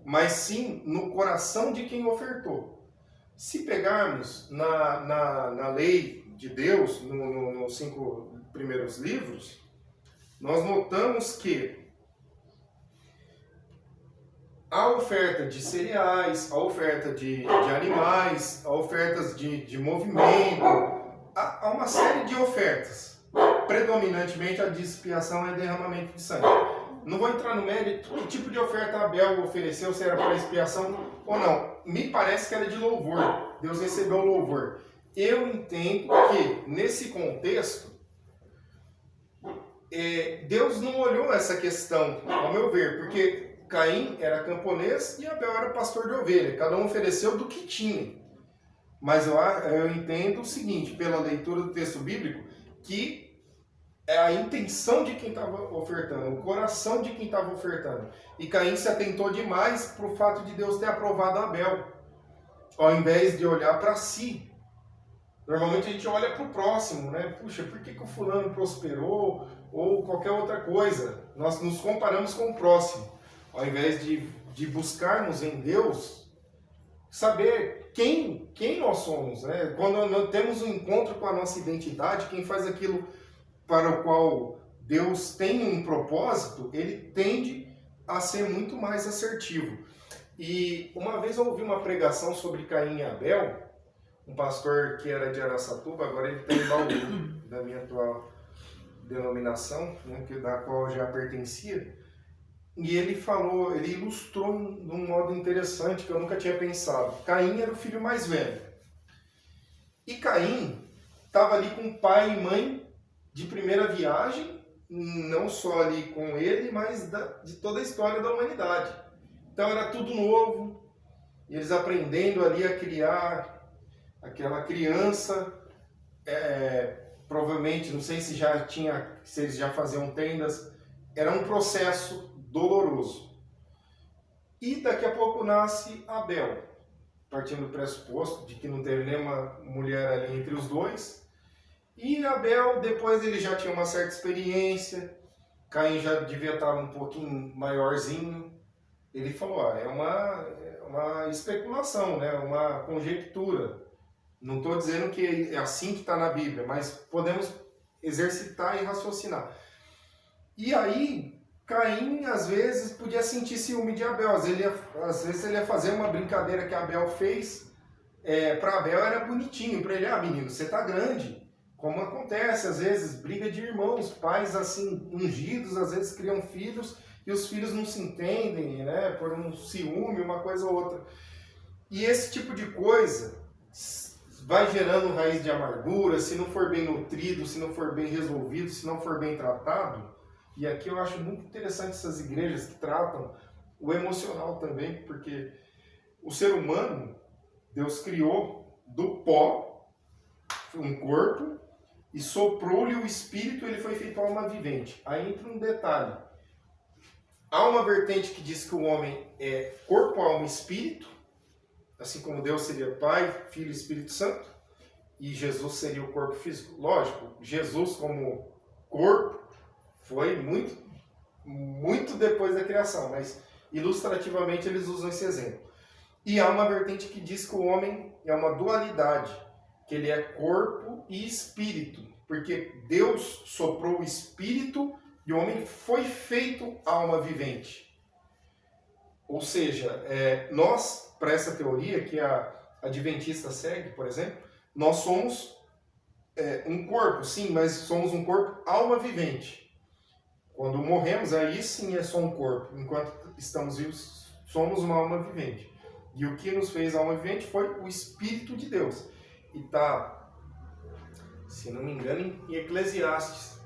mas sim no coração de quem ofertou. Se pegarmos na lei de Deus, nos 5 primeiros livros, nós notamos que a oferta de cereais, a oferta de animais, a ofertas de movimento, há uma série de ofertas. Predominantemente a de expiação é derramamento de sangue. Não vou entrar no mérito que tipo de oferta Abel ofereceu, se era para expiação ou não. Me parece que era de louvor. Deus recebeu o louvor. Eu entendo que, nesse contexto, Deus não olhou essa questão, ao meu ver, porque Caim era camponês e Abel era pastor de ovelha. Cada um ofereceu do que tinha. Mas eu entendo o seguinte, pela leitura do texto bíblico, que é a intenção de quem estava ofertando, o coração de quem estava ofertando. E Caim se atentou demais para o fato de Deus ter aprovado Abel, ao invés de olhar para si. Normalmente a gente olha para o próximo, né? Puxa, por que o fulano prosperou? Ou qualquer outra coisa. Nós nos comparamos com o próximo, ao invés de buscarmos em Deus, saber quem nós somos, né? Quando nós temos um encontro com a nossa identidade, quem faz aquilo para o qual Deus tem um propósito, ele tende a ser muito mais assertivo. E uma vez eu ouvi uma pregação sobre Caim e Abel, um pastor que era de Araçatuba, agora ele está em Bauru, da minha atual denominação, né, da qual eu já pertencia, e ele falou, ele ilustrou de um modo interessante que eu nunca tinha pensado. Caim era o filho mais velho. E Caim estava ali com pai e mãe de primeira viagem, não só ali com ele, mas de toda a história da humanidade. Então era tudo novo, e eles aprendendo ali a criar aquela criança, provavelmente, não sei se eles já faziam tendas, era um processo doloroso. E daqui a pouco nasce Abel, partindo do pressuposto de que não teve nenhuma mulher ali entre os dois. E Abel, depois ele já tinha uma certa experiência, Caim já devia estar um pouquinho maiorzinho. Ele falou, é uma especulação, né? Uma conjectura. Não estou dizendo que é assim que está na Bíblia, mas podemos exercitar e raciocinar. E aí, Caim, às vezes, podia sentir ciúme de Abel. Às vezes ele ia fazer uma brincadeira que Abel fez. Para Abel era bonitinho. Para ele, menino, você está grande. Como acontece, às vezes, briga de irmãos. Pais, assim, ungidos, às vezes criam filhos e os filhos não se entendem, né? Por um ciúme, uma coisa ou outra. E esse tipo de coisa vai gerando raiz de amargura, se não for bem nutrido, se não for bem resolvido, se não for bem tratado. E aqui eu acho muito interessante essas igrejas que tratam o emocional também, porque o ser humano, Deus criou do pó um corpo e soprou-lhe o espírito, ele foi feito alma vivente. Aí entra um detalhe. Há uma vertente que diz que o homem é corpo, alma e espírito, assim como Deus seria Pai, Filho e Espírito Santo, e Jesus seria o corpo físico. Lógico, Jesus como corpo foi muito, muito depois da criação, mas ilustrativamente eles usam esse exemplo. E há uma vertente que diz que o homem é uma dualidade, que ele é corpo e espírito, porque Deus soprou o espírito e o homem foi feito alma vivente. Ou seja, nós, para essa teoria que a adventista segue, por exemplo, nós somos um corpo, sim, mas somos um corpo alma vivente. Quando morremos, aí sim é só um corpo. Enquanto estamos vivos, somos uma alma vivente. E o que nos fez alma vivente foi o Espírito de Deus. E está, se não me engano, em Eclesiastes,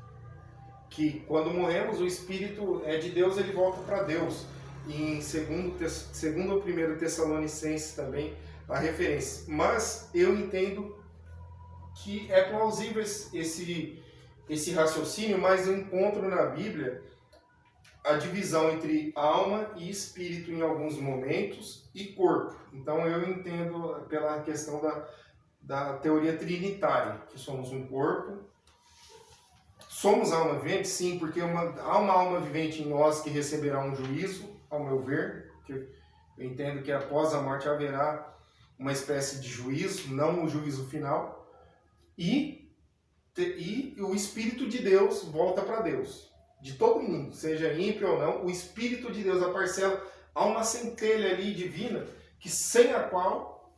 que quando morremos, o Espírito é de Deus, ele volta para Deus. E em 2º ou 1 Tessalonicenses também a referência. Mas eu entendo que é plausível esse raciocínio, mas eu encontro na Bíblia a divisão entre alma e espírito em alguns momentos e corpo. Então eu entendo pela questão da teoria trinitária, que somos um corpo somos alma vivente? Sim, porque há uma alma vivente em nós que receberá um juízo, ao meu ver, que eu entendo que após a morte haverá uma espécie de juízo, não o juízo final, e o Espírito de Deus volta para Deus. De todo mundo, seja ímpio ou não, o Espírito de Deus, a parcela, há uma centelha ali divina, que sem a qual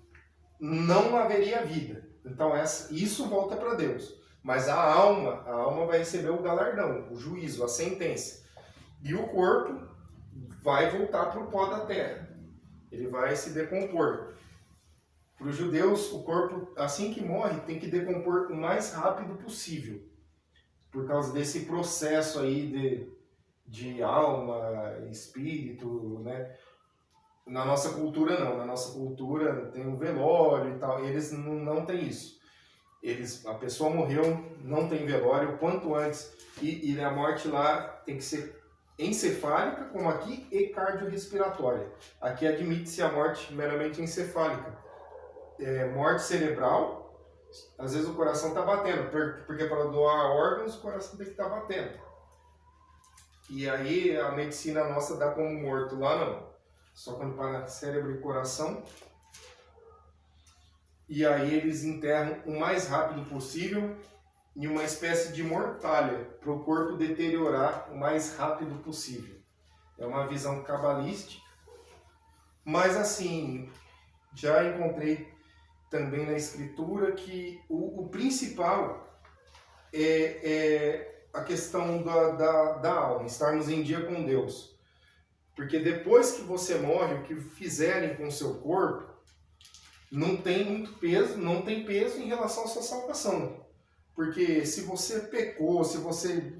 não haveria vida. Então isso volta para Deus. Mas a alma vai receber o galardão, o juízo, a sentença. E o corpo vai voltar para o pó da terra. Ele vai se decompor. Para os judeus, o corpo, assim que morre, tem que decompor o mais rápido possível. Por causa desse processo aí de alma, espírito, né? Na nossa cultura não. Na nossa cultura tem um velório e tal. Eles não têm isso. A pessoa morreu, não tem velório, quanto antes. E a morte lá tem que ser encefálica, como aqui, e cardiorrespiratória. Aqui admite-se a morte meramente encefálica. Morte cerebral, às vezes o coração está batendo, porque para doar órgãos o coração tem que estar batendo. E aí a medicina nossa dá como morto, lá não. Só quando para cérebro e coração. E aí eles enterram o mais rápido possível em uma espécie de mortalha, para o corpo deteriorar o mais rápido possível. É uma visão cabalística, mas assim, já encontrei também na escritura que o principal é a questão da alma, estarmos em dia com Deus. Porque depois que você morre, o que fizerem com o seu corpo não tem muito peso, não tem peso em relação à sua salvação. Porque se você pecou, se você...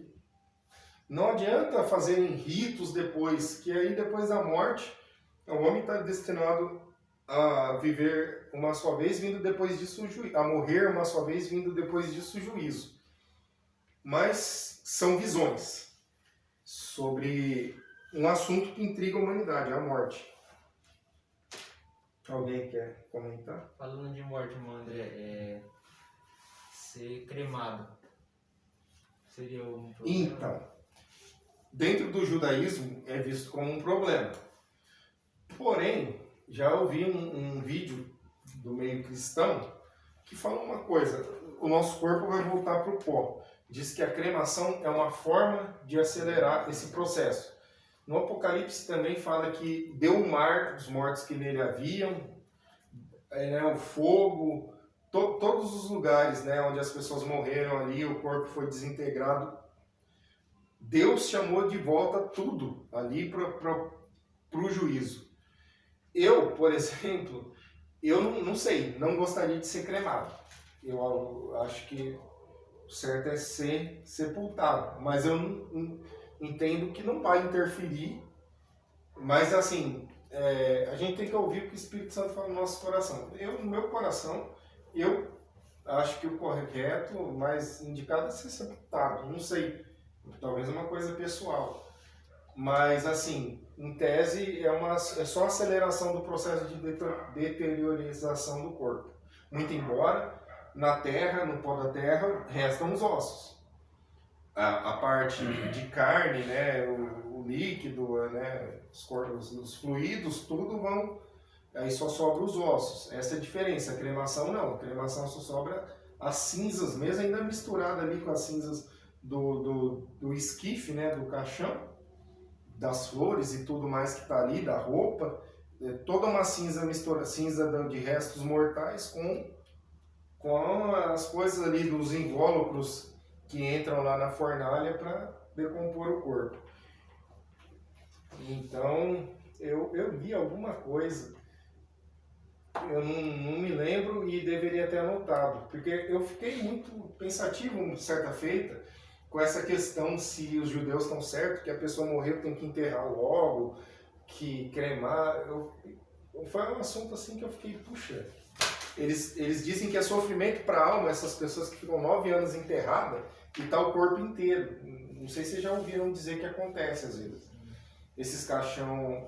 Não adianta fazerem ritos depois, que aí depois da morte, o homem está destinado a viver uma só vez, vindo depois disso a morrer uma só vez, vindo depois disso juízo. Mas são visões sobre um assunto que intriga a humanidade, a morte. Alguém quer comentar? Falando de morte, irmão André, ser cremado seria um problema? Então, dentro do judaísmo é visto como um problema. Porém, já ouvi um vídeo do meio cristão que fala uma coisa: o nosso corpo vai voltar para o pó. Diz que a cremação é uma forma de acelerar esse processo. No Apocalipse também fala que deu o mar, os mortos que nele haviam, o fogo, todos os lugares, né, onde as pessoas morreram ali, o corpo foi desintegrado. Deus chamou de volta tudo ali para o juízo. Eu, por exemplo, eu não sei, não gostaria de ser cremado. Eu acho que o certo é ser sepultado, mas eu não entendo que não vai interferir. Mas assim, a gente tem que ouvir o que o Espírito Santo fala no nosso coração. No meu coração, eu acho que o correto, o mais indicado é ser sepultado. Não sei, talvez é uma coisa pessoal. Mas assim, em tese, é só aceleração do processo de deteriorização do corpo. Muito embora, na terra, no pó da terra, restam os ossos. A parte de carne, né, o líquido, né, os fluidos, tudo vão... Aí só sobra os ossos. Essa é a diferença. A cremação não. A cremação só sobra as cinzas, mesmo ainda misturada ali com as cinzas do esquife, né, do caixão, das flores e tudo mais que está ali, da roupa. Toda uma cinza mistura, cinza de restos mortais com as coisas ali dos invólucros que entram lá na fornalha para decompor o corpo. Então, eu li alguma coisa, eu não me lembro e deveria ter anotado, porque eu fiquei muito pensativo, certa feita, com essa questão se os judeus estão certos, que a pessoa morreu tem que enterrar logo, que cremar. Foi um assunto assim que eu fiquei, puxa, eles dizem que é sofrimento para a alma, essas pessoas que ficam 9 anos enterradas e tá o corpo inteiro. Não sei se vocês já ouviram dizer que acontece às vezes. Esses caixão,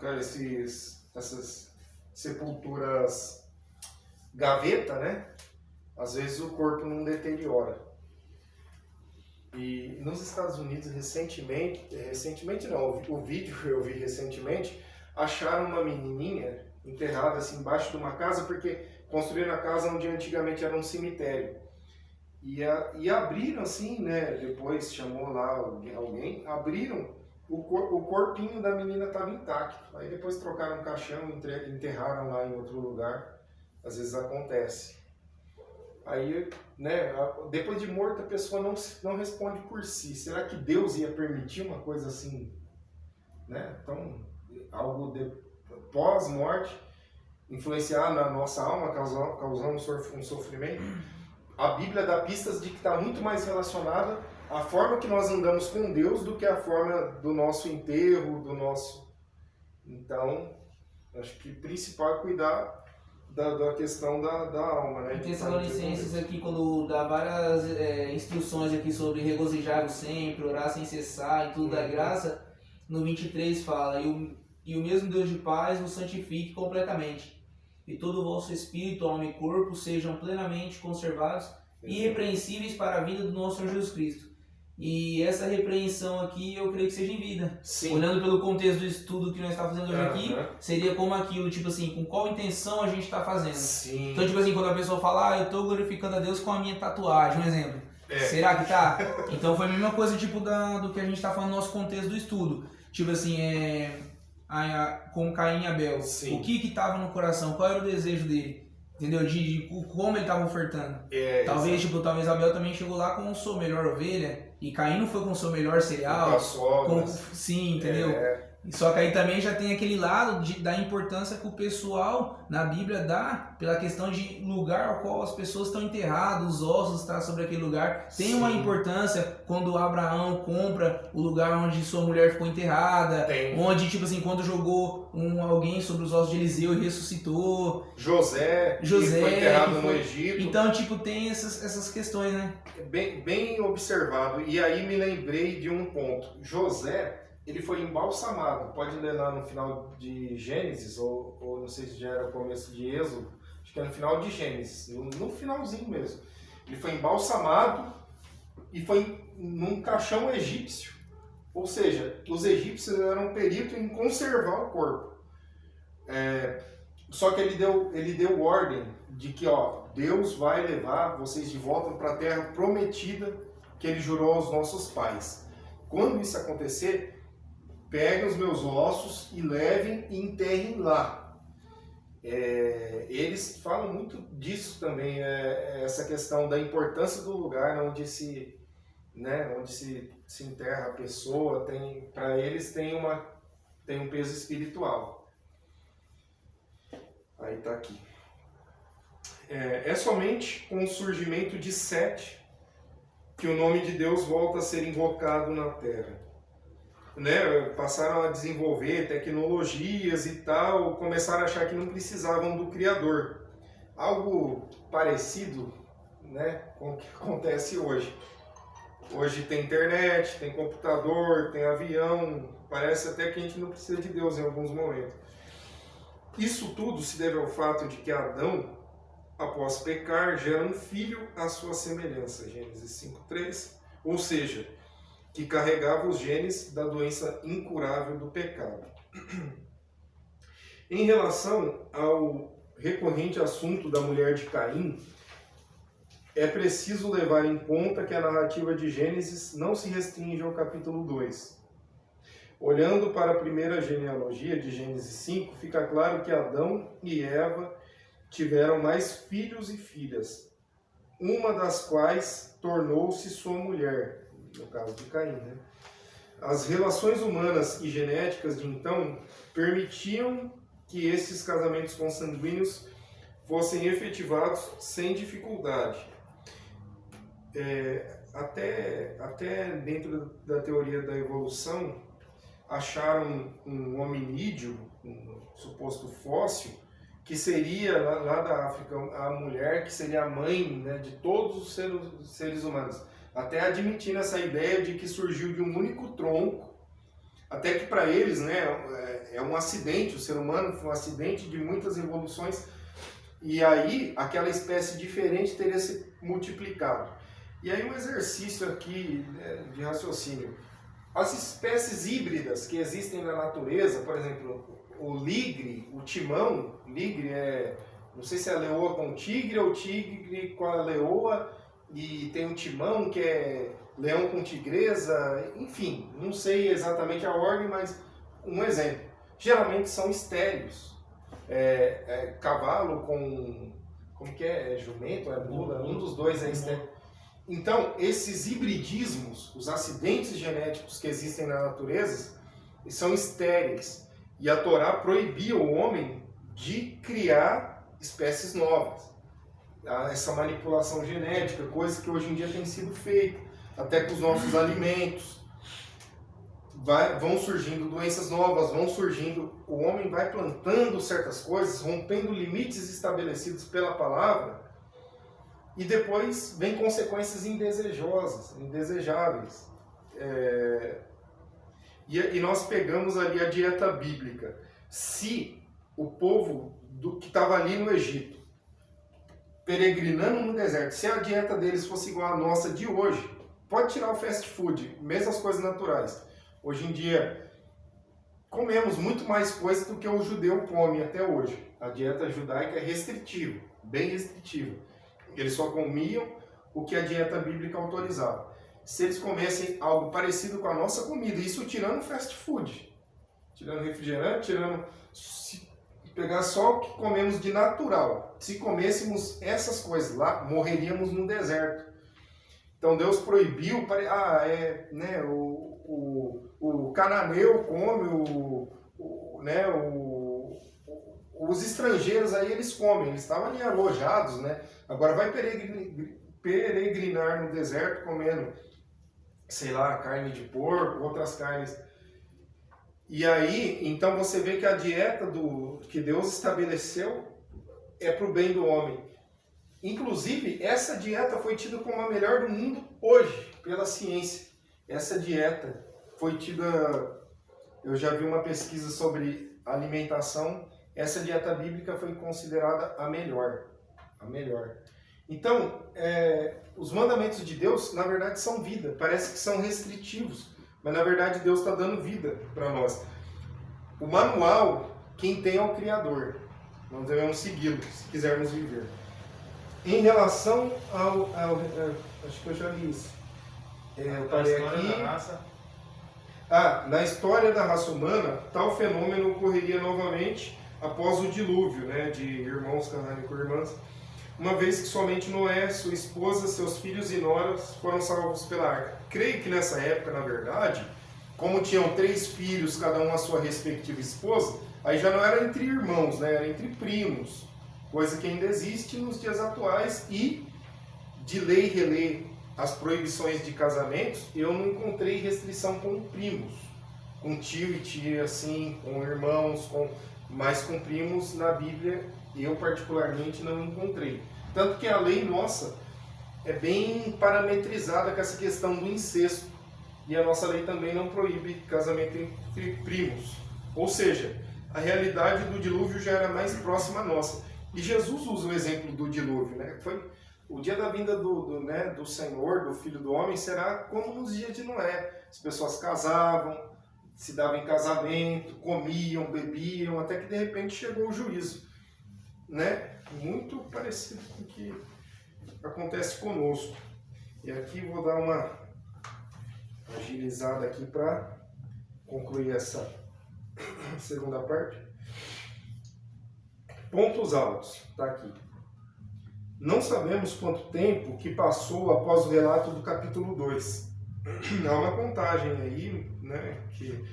essas sepulturas gaveta, né? Às vezes o corpo não deteriora. E nos Estados Unidos, recentemente não, o vídeo que eu vi recentemente, acharam uma menininha enterrada assim embaixo de uma casa, porque construíram a casa onde antigamente era um cemitério. E abriram assim, né, depois chamou lá alguém, abriram, o corpinho da menina estava intacto. Aí depois trocaram o caixão, enterraram lá em outro lugar. Às vezes acontece. Aí, né, depois de morta, a pessoa não responde por si. Será que Deus ia permitir uma coisa assim, né? Então, algo pós-morte influenciar na nossa alma, causando um sofrimento? A Bíblia dá pistas de que está muito mais relacionada à forma que nós andamos com Deus do que a forma do nosso enterro, do nosso... Então, acho que o principal é cuidar da questão da alma, né? Em Tessalonicenses aqui, quando dá várias instruções aqui sobre regozijar-vos sempre, orar sem cessar e tudo da graça, no 23 fala, e o mesmo Deus de paz vos santifique completamente, e todo o vosso espírito, alma e corpo sejam plenamente conservados e irrepreensíveis para a vida do nosso Senhor Jesus Cristo. E essa repreensão aqui eu creio que seja em vida. Sim. Olhando pelo contexto do estudo que nós estamos fazendo hoje aqui, seria como aquilo, tipo assim, com qual intenção a gente está fazendo. Sim. Então, tipo assim, quando a pessoa fala, eu estou glorificando a Deus com a minha tatuagem, um exemplo. Será que tá? Então foi a mesma coisa, tipo, do que a gente está falando no nosso contexto do estudo. Tipo assim, com Caim e Abel. Sim. O que estava no coração? Qual era o desejo dele? Entendeu? De como ele estava ofertando. Talvez Abel também chegou lá com sua melhor ovelha e Caim não foi com sua melhor cereal. Sim, entendeu? Só que aí também já tem aquele lado da importância que o pessoal na Bíblia dá pela questão de lugar ao qual as pessoas estão enterradas, os ossos estão sobre aquele lugar. Tem uma importância quando Abraão compra o lugar onde sua mulher ficou enterrada, onde, tipo assim, quando jogou alguém sobre os ossos de Eliseu e ressuscitou. José que foi enterrado no Egito. Então, tipo, tem essas questões, né? Bem observado. E aí me lembrei de um ponto. José, ele foi embalsamado. Pode ler lá no final de Gênesis, ou não sei se já era o começo de Êxodo, acho que é no final de Gênesis, no finalzinho mesmo. Ele foi embalsamado e foi num caixão egípcio. Ou seja, os egípcios eram peritos em conservar o corpo. Só que ele deu ordem de que Deus vai levar vocês de volta para a terra prometida que ele jurou aos nossos pais. Quando isso acontecer, peguem os meus ossos e levem e enterrem lá. Eles falam muito disso também, essa questão da importância do lugar onde se enterra a pessoa, para eles tem um peso espiritual. Aí está aqui. É somente com o surgimento de Sete que o nome de Deus volta a ser invocado na Terra. Passaram a desenvolver tecnologias e tal, começaram a achar que não precisavam do Criador. Algo parecido, com o que acontece hoje. Hoje tem internet, tem computador, tem avião, parece até que a gente não precisa de Deus em alguns momentos. Isso tudo se deve ao fato de que Adão, após pecar, gera um filho à sua semelhança, Gênesis 5:3, ou seja, que carregava os genes da doença incurável do pecado. Em relação ao recorrente assunto da mulher de Caim, é preciso levar em conta que a narrativa de Gênesis não se restringe ao capítulo 2. Olhando para a primeira genealogia de Gênesis 5, fica claro que Adão e Eva tiveram mais filhos e filhas, uma das quais tornou-se sua mulher, no caso de Caim. As relações humanas e genéticas de então permitiam que esses casamentos consanguíneos fossem efetivados sem dificuldade. Até dentro da teoria da evolução, acharam um hominídeo, um suposto fóssil, que seria lá da África a mulher que seria a mãe, de todos os seres humanos. Até admitindo essa ideia de que surgiu de um único tronco, até que para eles é um acidente, o ser humano foi um acidente de muitas evoluções, e aí aquela espécie diferente teria se multiplicado. E aí um exercício aqui, né, de raciocínio. As espécies híbridas que existem na natureza, por exemplo, o ligre, o timão, ligre é, não sei se é a leoa com o tigre ou o tigre com a leoa, e tem o timão que é leão com tigresa, enfim, não sei exatamente a ordem, mas um exemplo. Geralmente são estéreos. Cavalo com, como que é? Jumento, mula, um dos dois é estéreo. Então, esses hibridismos, os acidentes genéticos que existem na natureza, são estéreis. E a Torá proibia o homem de criar espécies novas. Essa manipulação genética, coisa que hoje em dia tem sido feita, até com os nossos alimentos. Vão surgindo doenças novas, vão surgindo, o homem vai plantando certas coisas, rompendo limites estabelecidos pela palavra, e depois vem consequências indesejosas, indesejáveis. E nós pegamos ali a dieta bíblica. Se o povo que estava ali no Egito, peregrinando no deserto, se a dieta deles fosse igual à nossa de hoje, pode tirar o fast food, mesmo as coisas naturais. Hoje em dia, comemos muito mais coisas do que o judeu come até hoje. A dieta judaica é restritiva, bem restritiva. Eles só comiam o que a dieta bíblica autorizava. Se eles comessem algo parecido com a nossa comida, isso tirando fast food, tirando refrigerante, se pegar só o que comemos de natural. Se comêssemos essas coisas lá, morreríamos no deserto. Então Deus proibiu, o cananeu come, os estrangeiros aí eles comem, eles estavam ali alojados, né? Agora vai peregrinar no deserto comendo, sei lá, carne de porco, outras carnes. E aí, então você vê que a dieta que Deus estabeleceu é para o bem do homem. Inclusive, essa dieta foi tida como a melhor do mundo hoje, pela ciência. Essa dieta foi tida, eu já vi uma pesquisa sobre alimentação, essa dieta bíblica foi considerada a melhor. A melhor. Então, os mandamentos de Deus, na verdade, são vida. Parece que são restritivos, mas na verdade Deus está dando vida para nós. O manual, quem tem é o Criador. Nós devemos segui-lo, se quisermos viver. Em relação acho que eu já li isso. Eu parei aqui. Na história da raça humana, tal fenômeno ocorreria novamente após o dilúvio, né, de irmãos casarem com irmãs, uma vez que somente Noé, sua esposa, seus filhos e noras foram salvos pela arca. Creio que nessa época, na verdade, como tinham 3 filhos, cada um a sua respectiva esposa, aí já não era entre irmãos, né, era entre primos, coisa que ainda existe nos dias atuais, e de lei e reler as proibições de casamentos, eu não encontrei restrição com primos, com tio e tia, assim, com irmãos, mas com primos na Bíblia eu particularmente não encontrei. Tanto que a lei nossa é bem parametrizada com essa questão do incesto, e a nossa lei também não proíbe casamento entre primos. Ou seja, a realidade do dilúvio já era mais próxima à nossa. E Jesus usa o exemplo do dilúvio, né? Foi o dia da vinda do Senhor, do Filho do Homem, será como nos dias de Noé. As pessoas casavam, se davam em casamento, comiam, bebiam, até que de repente chegou o juízo, né? Muito parecido com o que acontece conosco. E aqui vou dar uma agilizada aqui para concluir essa segunda parte. Pontos altos, está aqui. Não sabemos quanto tempo que passou após o relato do capítulo 2. Há uma contagem aí, né, que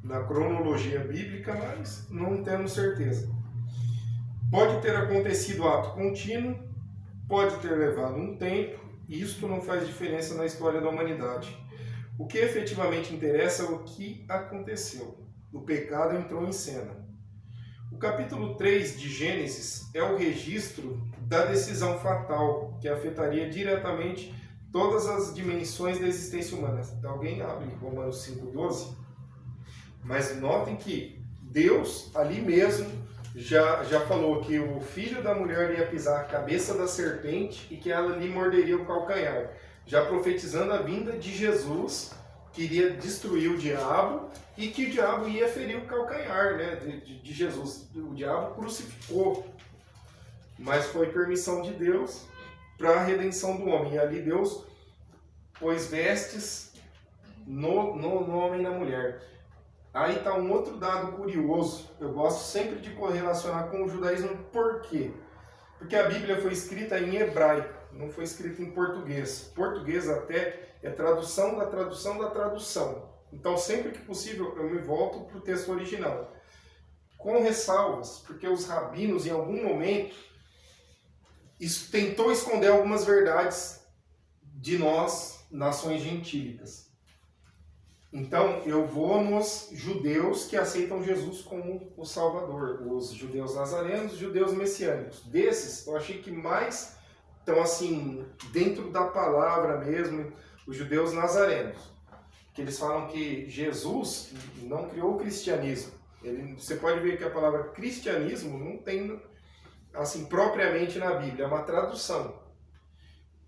na cronologia bíblica, mas não temos certeza. Pode ter acontecido ato contínuo, pode ter levado um tempo, e isto não faz diferença na história da humanidade. O que efetivamente interessa é o que aconteceu. O pecado entrou em cena. O capítulo 3 de Gênesis é o registro da decisão fatal que afetaria diretamente todas as dimensões da existência humana. Alguém abre Romanos 5,12? Mas notem que Deus ali mesmo já falou que o filho da mulher ia pisar a cabeça da serpente e que ela lhe morderia o calcanhar. já profetizando a vinda de Jesus, que iria destruir o diabo e que o diabo ia ferir o calcanhar, né, de Jesus. O diabo crucificou, mas foi permissão de Deus para a redenção do homem. E ali Deus pôs vestes no homem e na mulher. Aí está um outro dado curioso. Eu gosto sempre de correlacionar com o judaísmo. Por quê? Porque a Bíblia foi escrita em hebraico, não foi escrita em português. Português até é tradução da tradução da tradução. Então, sempre que possível, eu me volto para o texto original. Com ressalvas, porque os rabinos, em algum momento, isso tentou esconder algumas verdades de nós, nações gentílicas. Então, eu vou nos judeus que aceitam Jesus como o Salvador, os judeus nazarenos, os judeus messiânicos. Desses, eu achei que mais estão assim, dentro da palavra mesmo, os judeus nazarenos. Que eles falam que Jesus não criou o cristianismo. Você pode ver que a palavra cristianismo não tem, assim, propriamente na Bíblia, é uma tradução.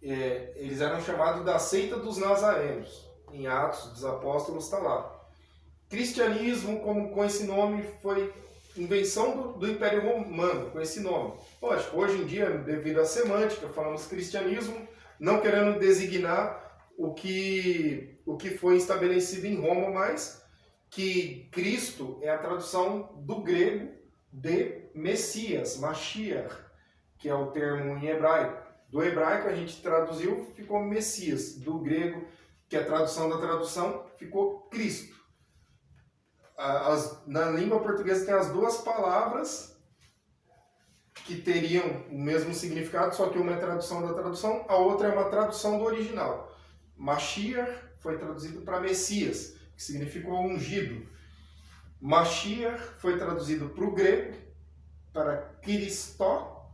Eles eram chamados da seita dos nazarenos. Em Atos dos Apóstolos está lá. Cristianismo, com esse nome, foi invenção do Império Romano, com esse nome. Lógico, hoje em dia, devido à semântica, falamos cristianismo, não querendo designar o que foi estabelecido em Roma, mas que Cristo é a tradução do grego de Messias, Mashiach, que é o termo em hebraico. Do hebraico a gente traduziu, ficou Messias. Do grego, que é a tradução da tradução, ficou Cristo. Na língua portuguesa tem as duas palavras que teriam o mesmo significado, só que uma é tradução da tradução, a outra é uma tradução do original. Mashiach foi traduzido para Messias, que significou ungido. Mashiach foi traduzido para o grego, para Cristó,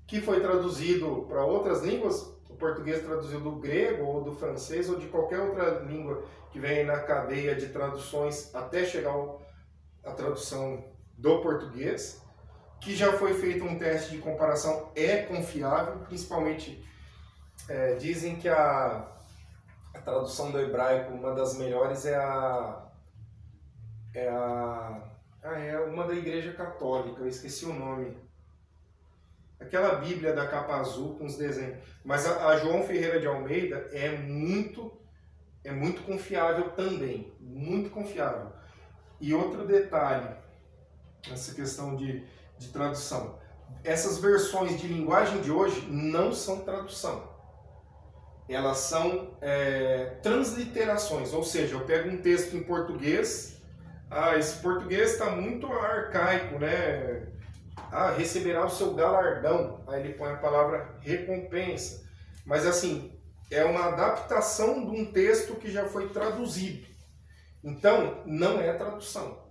que foi traduzido para outras línguas. O português traduziu do grego, ou do francês, ou de qualquer outra língua que vem na cadeia de traduções até chegar à tradução do português, que já foi feito um teste de comparação, é confiável, principalmente dizem que a tradução do hebraico, uma das melhores é uma da Igreja Católica, eu esqueci o nome. Aquela Bíblia da capa azul com os desenhos. Mas a João Ferreira de Almeida é muito confiável também. Muito confiável. E outro detalhe, essa questão de tradução. Essas versões de linguagem de hoje não são tradução. Elas são transliterações. Ou seja, eu pego um texto em português. Esse português está muito arcaico, né? Receberá o seu galardão. Aí ele põe a palavra recompensa. Mas assim, é uma adaptação de um texto que já foi traduzido. Então, não é tradução.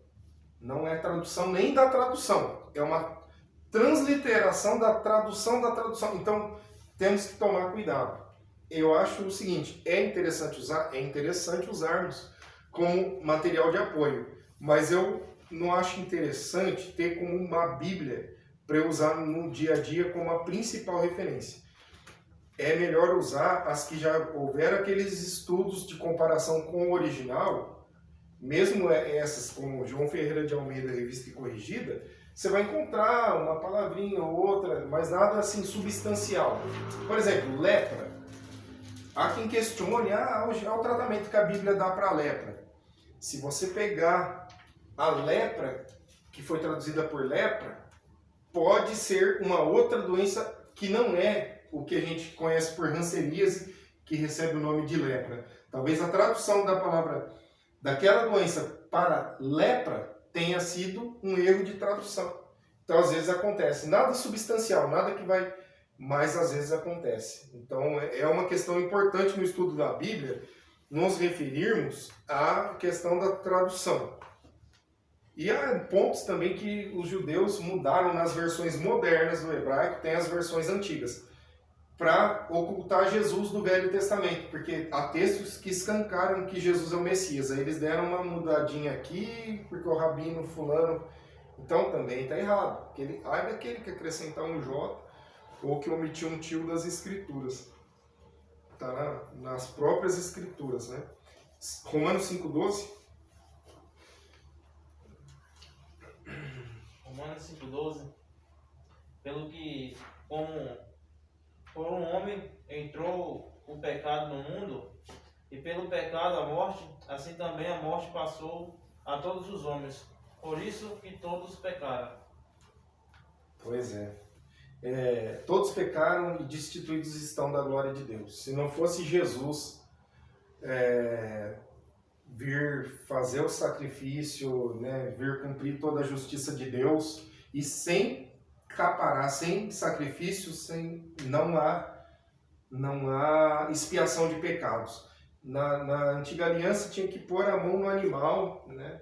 Não é tradução nem da tradução. É uma transliteração da tradução da tradução. Então, temos que tomar cuidado. Eu acho o seguinte, é interessante usarmos como material de apoio. Mas eu não acho interessante ter como uma Bíblia para eu usar no dia a dia como a principal referência. É melhor usar as que já houveram aqueles estudos de comparação com o original, mesmo essas como João Ferreira de Almeida, Revista e Corrigida, você vai encontrar uma palavrinha ou outra, mas nada assim substancial. Por exemplo, lepra. Há quem questione o tratamento que a Bíblia dá para a lepra. Se você pegar a lepra, que foi traduzida por lepra, pode ser uma outra doença que não é o que a gente conhece por hanseníase, que recebe o nome de lepra. Talvez a tradução da palavra daquela doença para lepra tenha sido um erro de tradução. Então, às vezes acontece. Nada substancial, nada que vai... Mas, às vezes, acontece. Então, é uma questão importante no estudo da Bíblia nos referirmos à questão da tradução. E há pontos também que os judeus mudaram nas versões modernas do hebraico, tem as versões antigas, para ocultar Jesus do Velho Testamento, porque há textos que escancaram que Jesus é o Messias. Aí eles deram uma mudadinha aqui, porque o rabino fulano... Então também está errado. Ai daquele que acrescentar um J ou que omitiu um tio das Escrituras. Está nas próprias escrituras, né? Romanos 5,12. Romanos 5,12. Pelo que, como por um homem entrou o pecado no mundo, e pelo pecado a morte, assim também a morte passou a todos os homens. Por isso que todos pecaram. Pois é. Todos pecaram e destituídos estão da glória de Deus. Se não fosse Jesus vir fazer o sacrifício, né, vir cumprir toda a justiça de Deus, e sem caparar, sem sacrifício, não há expiação de pecados. Na antiga aliança tinha que pôr a mão no animal, né?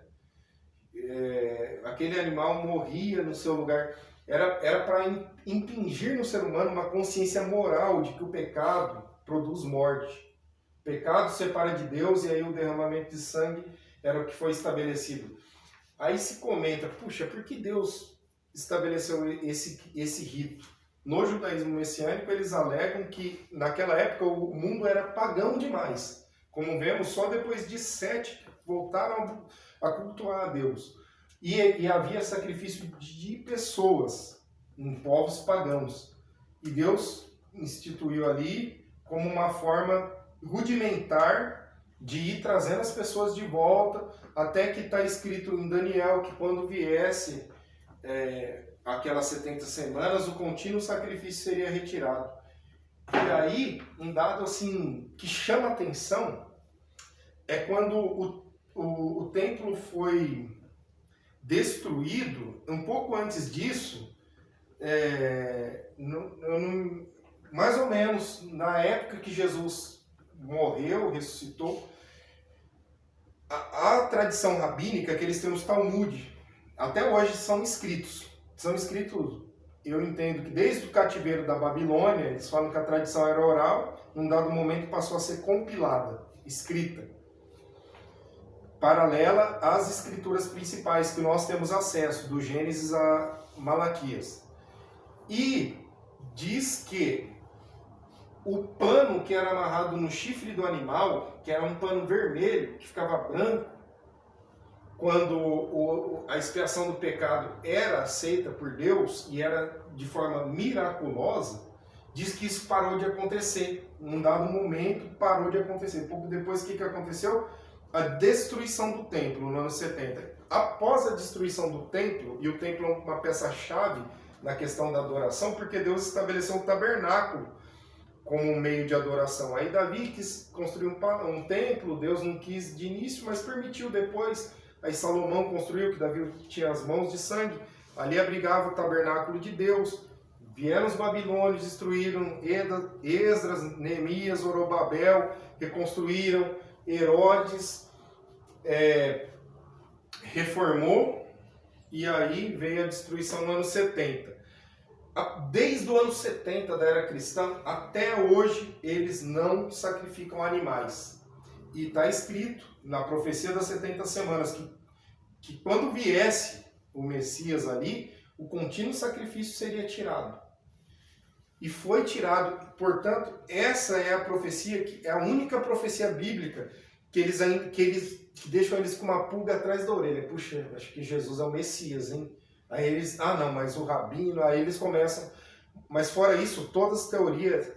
Aquele animal morria no seu lugar. Era para impingir no ser humano uma consciência moral de que o pecado produz morte. O pecado separa de Deus, e aí o derramamento de sangue era o que foi estabelecido. Aí se comenta, puxa, por que Deus estabeleceu esse rito? No judaísmo messiânico, eles alegam que naquela época o mundo era pagão demais. Como vemos, só depois de Sete voltaram a cultuar a Deus. E havia sacrifício de pessoas em povos pagãos. E Deus instituiu ali como uma forma rudimentar de ir trazendo as pessoas de volta, até que está escrito em Daniel que quando viesse aquelas 70 semanas, o contínuo sacrifício seria retirado. E aí, um dado assim que chama atenção é quando o templo foi destruído. Um pouco antes disso, mais ou menos na época que Jesus morreu, ressuscitou, a tradição rabínica, que eles têm os Talmud, até hoje são escritos, eu entendo que desde o cativeiro da Babilônia, eles falam que a tradição era oral, num dado momento passou a ser compilada, escrita, paralela às escrituras principais que nós temos acesso, do Gênesis a Malaquias. E diz que o pano que era amarrado no chifre do animal, que era um pano vermelho, que ficava branco, quando a expiação do pecado era aceita por Deus e era de forma miraculosa, diz que isso parou de acontecer. Num dado momento, parou de acontecer. Pouco depois, o que aconteceu? A destruição do templo, no ano 70. Após a destruição do templo, e o templo é uma peça-chave na questão da adoração, porque Deus estabeleceu um tabernáculo como um meio de adoração. Aí Davi quis construir um templo, Deus não quis de início, mas permitiu depois. Aí Salomão construiu, que Davi tinha as mãos de sangue, ali abrigava o tabernáculo de Deus. Vieram os babilônios, destruíram Esdras, Neemias, Zorobabel, reconstruíram. Herodes reformou, e aí veio a destruição no ano 70. Desde o ano 70 da era cristã até hoje, eles não sacrificam animais. E está escrito na profecia das 70 semanas que quando viesse o Messias ali, o contínuo sacrifício seria tirado. E foi tirado. Portanto, essa é a profecia, que é a única profecia bíblica que deixam eles com uma pulga atrás da orelha. Puxa, acho que Jesus é o Messias, hein? Aí eles, não, mas o rabino, aí eles começam. Mas fora isso, todas as teorias,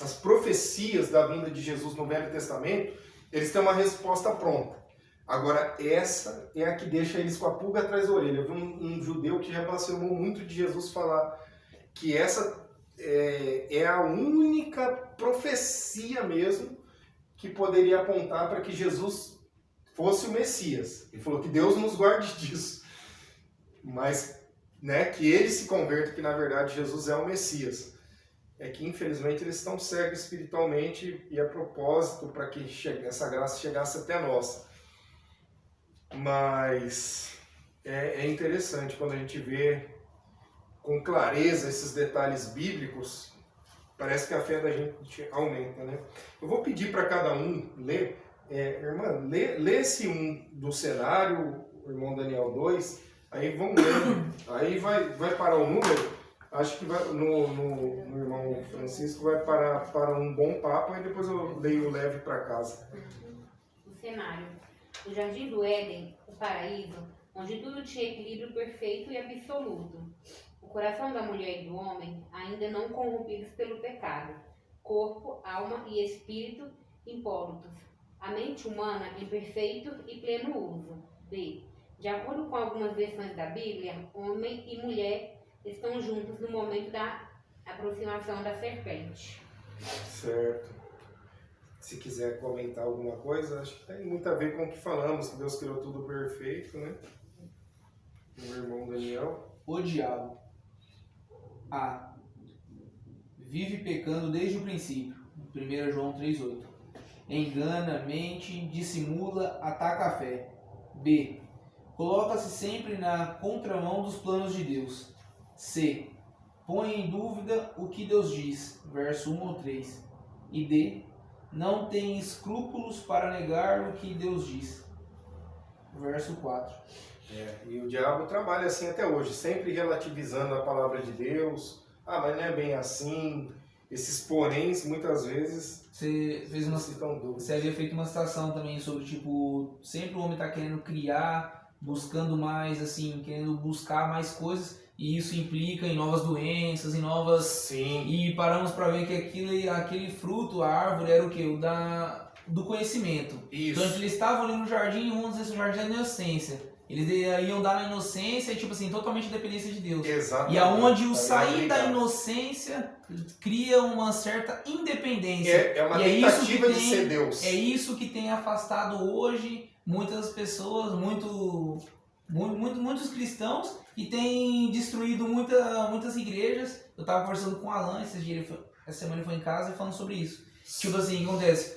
as profecias da vinda de Jesus no Velho Testamento, eles têm uma resposta pronta. Agora, essa é a que deixa eles com a pulga atrás da orelha. Eu vi um judeu que já blasfemou muito de Jesus falar que essa é a única profecia mesmo que poderia apontar para que Jesus fosse o Messias. Ele falou que Deus nos guarde disso. Mas, que ele se converta, que na verdade Jesus é o Messias. É que infelizmente eles estão cegos espiritualmente, e a propósito para que essa graça chegasse até nós. Mas é interessante quando a gente vê com clareza esses detalhes bíblicos, parece que a fé da gente aumenta, né? Eu vou pedir para cada um ler, irmã, lê esse do cenário, o irmão Daniel 2, aí vamos ler, aí vai parar o número, acho que vai no no irmão Francisco vai para um bom papo e depois eu leio o leve para casa. O cenário. O Jardim do Éden, o paraíso, onde tudo tinha equilíbrio perfeito e absoluto. O coração da mulher e do homem, ainda não corrompidos pelo pecado. Corpo, alma e espírito impolutos. A mente humana em perfeito e pleno uso. B. De acordo com algumas versões da Bíblia, homem e mulher estão juntos no momento da aproximação da serpente. Certo. Se quiser comentar alguma coisa, acho que tem muito a ver com o que falamos, que Deus criou tudo perfeito, né? Meu irmão Daniel. O diabo. A. Vive pecando desde o princípio. 1 João 3,8. Engana, mente, dissimula, ataca a fé. B. Coloca-se sempre na contramão dos planos de Deus. C. Põe em dúvida o que Deus diz. Verso 1 ou 3. E D. Não tem escrúpulos para negar o que Deus diz. Verso 4. E o diabo trabalha assim até hoje, sempre relativizando a palavra de Deus. Ah, mas não é bem assim. Esses poréns, muitas vezes, você havia feito uma citação também sobre, tipo, sempre o homem está querendo criar, buscando mais, assim, querendo buscar mais coisas, e isso implica em novas doenças, em novas... Sim. E paramos para ver que aquele fruto, a árvore, era o quê? Do conhecimento. Isso. Então eles estavam ali no jardim, vamos dizer, no jardim da inocência. Eles iam dar na inocência e, tipo assim, totalmente dependência de Deus. Exatamente. E aonde o sair da inocência cria uma certa independência. É uma tentativa de ser Deus. É isso que tem afastado hoje muitas pessoas, muitos cristãos, e tem destruído muitas igrejas. Eu estava conversando com o Alan essa semana, ele foi em casa e falando sobre isso. Tipo assim, o que acontece?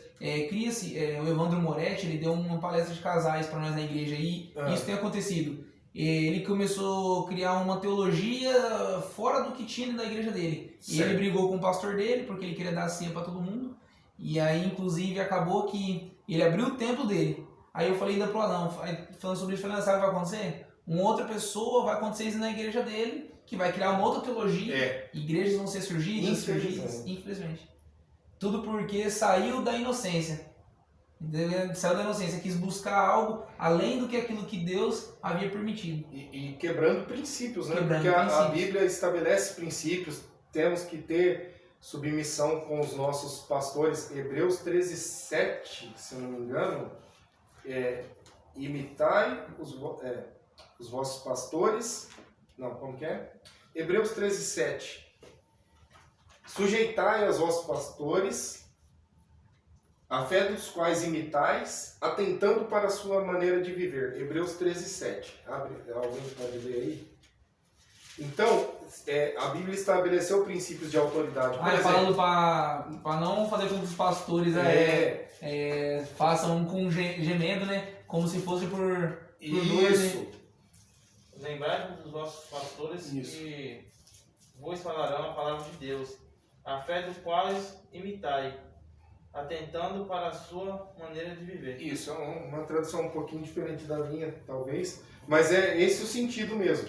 Cria-se, o Evandro Moretti, ele deu uma palestra de casais para nós na igreja e isso tem acontecido. Ele começou a criar uma teologia fora do que tinha da igreja dele. Certo. E ele brigou com o pastor dele porque ele queria dar ceia para todo mundo. E aí, inclusive, acabou que ele abriu o templo dele. Aí eu falei ainda pro Alan, falando sobre isso, falei, sabe o que vai acontecer? Uma outra pessoa vai acontecer isso na igreja dele, que vai criar uma outra teologia. Igrejas vão ser surgidas, infelizmente. Tudo porque saiu da inocência. Saiu da inocência, quis buscar algo além do que aquilo que Deus havia permitido. E quebrando princípios, né? Porque a Bíblia estabelece princípios, temos que ter submissão com os nossos pastores. Hebreus 13:7, se eu não me engano, imitai os vossos pastores. Não, como que é? Hebreus 13:7. Sujeitai aos vossos pastores, a fé dos quais imitais, atentando para a sua maneira de viver. Hebreus 13:7. Alguém pode ler aí? Então, a Bíblia estabeleceu princípios de autoridade. Falando para não fazer com que os pastores façam com gemendo, né? Como se fosse por dor, né? Lembrai dos vossos pastores que vos falarão a palavra de Deus, a fé dos quais imitai, atentando para a sua maneira de viver. Isso, é uma tradução um pouquinho diferente da minha, talvez, mas é esse o sentido mesmo.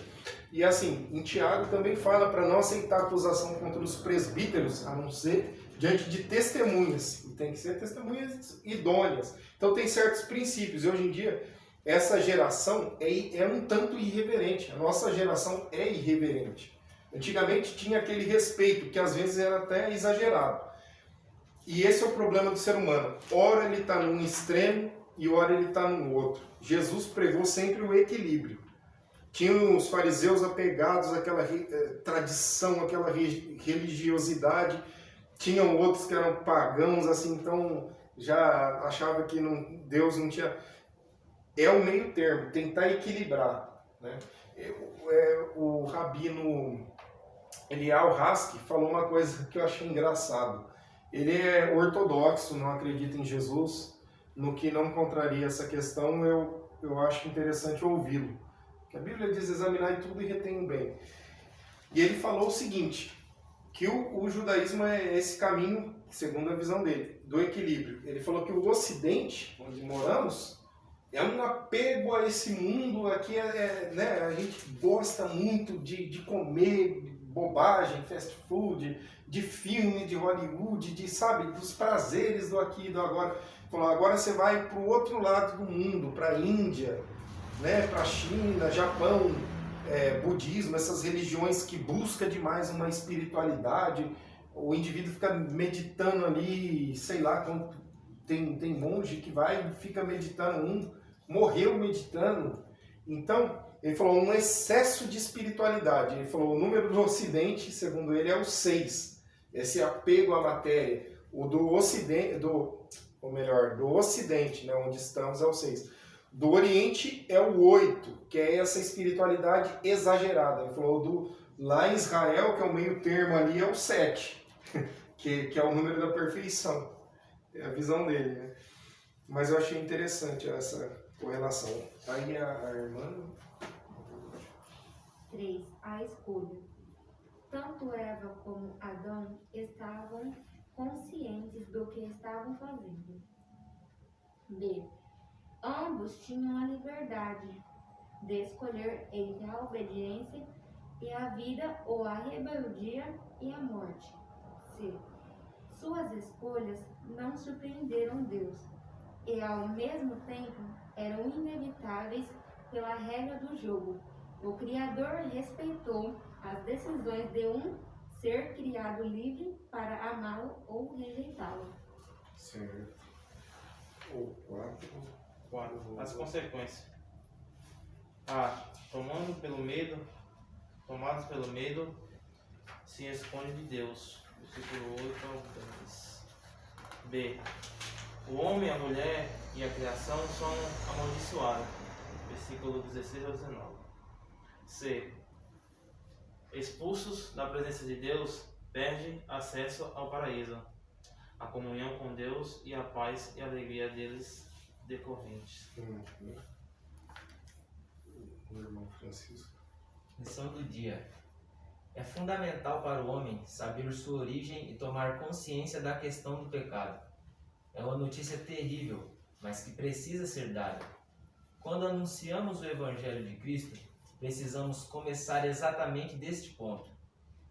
E assim, em Tiago também fala para não aceitar acusação contra os presbíteros, a não ser diante de testemunhas, e tem que ser testemunhas idôneas. Então tem certos princípios, e hoje em dia essa geração é um tanto irreverente, a nossa geração é irreverente. Antigamente tinha aquele respeito, que às vezes era até exagerado. E esse é o problema do ser humano. Ora ele está num extremo e ora ele está no outro. Jesus pregou sempre o equilíbrio. Tinha os fariseus apegados àquela tradição, àquela religiosidade. Tinham outros que eram pagãos, assim, então já achava que Deus não tinha... É o meio termo, tentar equilibrar, né? O rabino Eliyahu Haskell falou uma coisa que eu achei engraçado. Ele é ortodoxo, não acredita em Jesus, no que não contraria essa questão, eu acho interessante ouvi-lo. A Bíblia diz: examinar tudo e retém o bem. E ele falou o seguinte, que o judaísmo é esse caminho, segundo a visão dele, do equilíbrio. Ele falou que o Ocidente, onde moramos, é um apego a esse mundo. Aqui né, a gente gosta muito de comer bobagem, fast food, de filme, de Hollywood, de, sabe, dos prazeres do aqui e do agora. Falou, agora você vai para o outro lado do mundo, para a Índia, né, para a China, Japão, budismo, essas religiões que buscam demais uma espiritualidade. O indivíduo fica meditando ali, sei lá, tem monge que vai e fica meditando, morreu meditando. Então, ele falou um excesso de espiritualidade. Ele falou o número do Ocidente, segundo ele, é o 6. Esse apego à matéria. O do Ocidente, do Ocidente, né, onde estamos, é o 6. Do Oriente é o 8, que é essa espiritualidade exagerada. Ele falou lá em Israel, que é o meio termo ali, é o 7, que é o número da perfeição. É a visão dele, né? Mas eu achei interessante essa correlação. Aí a irmã... 3. A escolha. Tanto Eva como Adão estavam conscientes do que estavam fazendo. B. Ambos tinham a liberdade de escolher entre a obediência e a vida ou a rebeldia e a morte. C. Suas escolhas não surpreenderam Deus e, ao mesmo tempo, eram inevitáveis pela regra do jogo. O Criador respeitou as decisões de um ser criado livre para amá-lo ou rejeitá-lo. Certo. O 4. As consequências. A. Tomados pelo medo, se esconde de Deus. Versículo 8 ao 10. B. O homem, a mulher e a criação são amaldiçoados. Versículo 16 ao 19. C. Expulsos da presença de Deus, perde acesso ao paraíso, a comunhão com Deus e a paz e a alegria deles decorrentes. O irmão Francisco. Lição do dia. É fundamental para o homem saber sua origem e tomar consciência da questão do pecado. É uma notícia terrível, mas que precisa ser dada. Quando anunciamos o Evangelho de Cristo, precisamos começar exatamente deste ponto.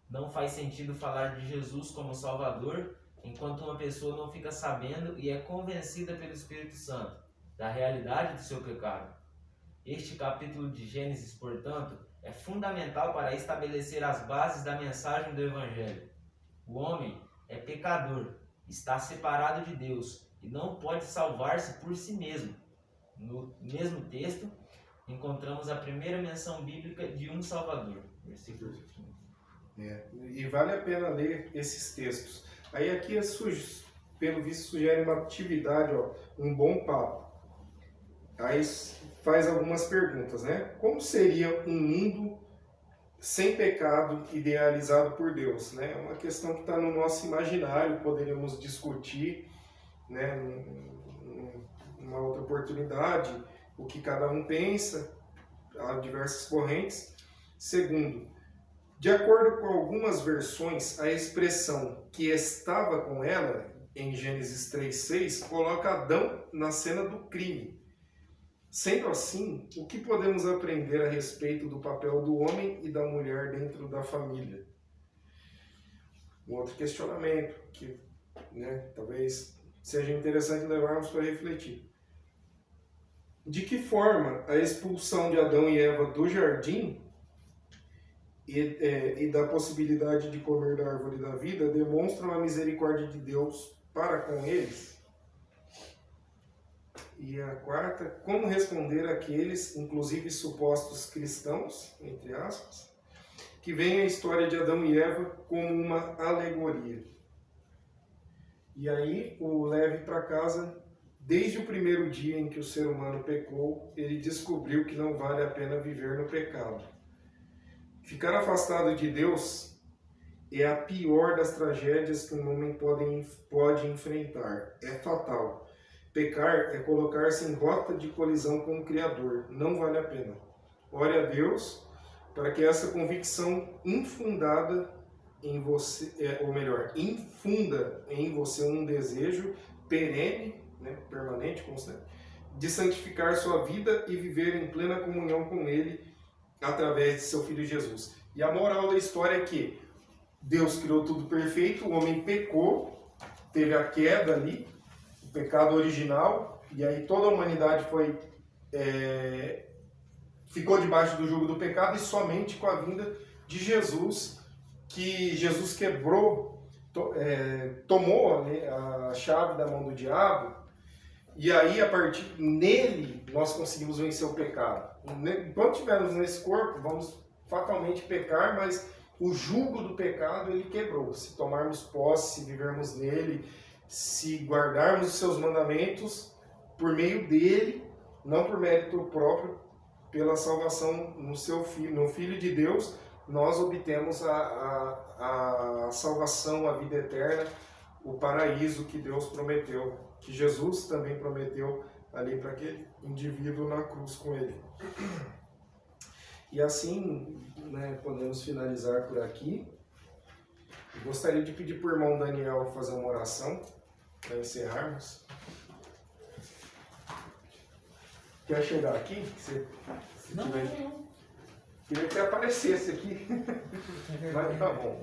Não faz sentido falar de Jesus como Salvador enquanto uma pessoa não fica sabendo e é convencida pelo Espírito Santo da realidade do seu pecado. Este capítulo de Gênesis, portanto, é fundamental para estabelecer as bases da mensagem do Evangelho. O homem é pecador, está separado de Deus e não pode salvar-se por si mesmo. No mesmo texto, encontramos a primeira menção bíblica de um Salvador. Versículo 15. E vale a pena ler esses textos. Aí aqui, pelo visto, sugere uma atividade, um bom papo. Aí faz algumas perguntas, né? Como seria um mundo sem pecado idealizado por Deus? Né? É uma questão que está no nosso imaginário, poderíamos discutir, né, numa outra oportunidade, o que cada um pensa, há diversas correntes. Segundo, de acordo com algumas versões, a expressão que estava com ela, em Gênesis 3:6, coloca Adão na cena do crime. Sendo assim, o que podemos aprender a respeito do papel do homem e da mulher dentro da família? Um outro questionamento que, talvez seja interessante levarmos para refletir. De que forma a expulsão de Adão e Eva do jardim e da possibilidade de comer da árvore da vida demonstram a misericórdia de Deus para com eles? E a quarta, como responder àqueles, inclusive supostos cristãos, entre aspas, que veem a história de Adão e Eva como uma alegoria? E aí o leve para casa, desde o primeiro dia em que o ser humano pecou, ele descobriu que não vale a pena viver no pecado. Ficar afastado de Deus é a pior das tragédias que um homem pode enfrentar. É fatal. Pecar é colocar-se em rota de colisão com o Criador. Não vale a pena. Ore a Deus para que essa convicção infundada em você, infunda em você um desejo perene, permanente, constante, de santificar sua vida e viver em plena comunhão com Ele através de seu Filho Jesus. E a moral da história é que Deus criou tudo perfeito, o homem pecou, teve a queda ali, o pecado original, e aí toda a humanidade ficou debaixo do jugo do pecado, e somente com a vinda de Jesus, que Jesus quebrou, tomou, né, a chave da mão do diabo, e aí a partir nele nós conseguimos vencer o pecado. Enquanto estivermos nesse corpo, vamos fatalmente pecar, mas o jugo do pecado ele quebrou. Se tomarmos posse, se vivermos nele, se guardarmos os seus mandamentos por meio dele, não por mérito próprio, pela salvação no seu filho, no Filho de Deus, nós obtemos a salvação, a vida eterna, o paraíso que Deus prometeu, que Jesus também prometeu ali para aquele indivíduo na cruz com ele. E assim, né, podemos finalizar por aqui. Eu gostaria de pedir para o irmão Daniel fazer uma oração para encerrarmos. Quer chegar aqui? Não. Queria que você aparecesse aqui. Mas tá bom.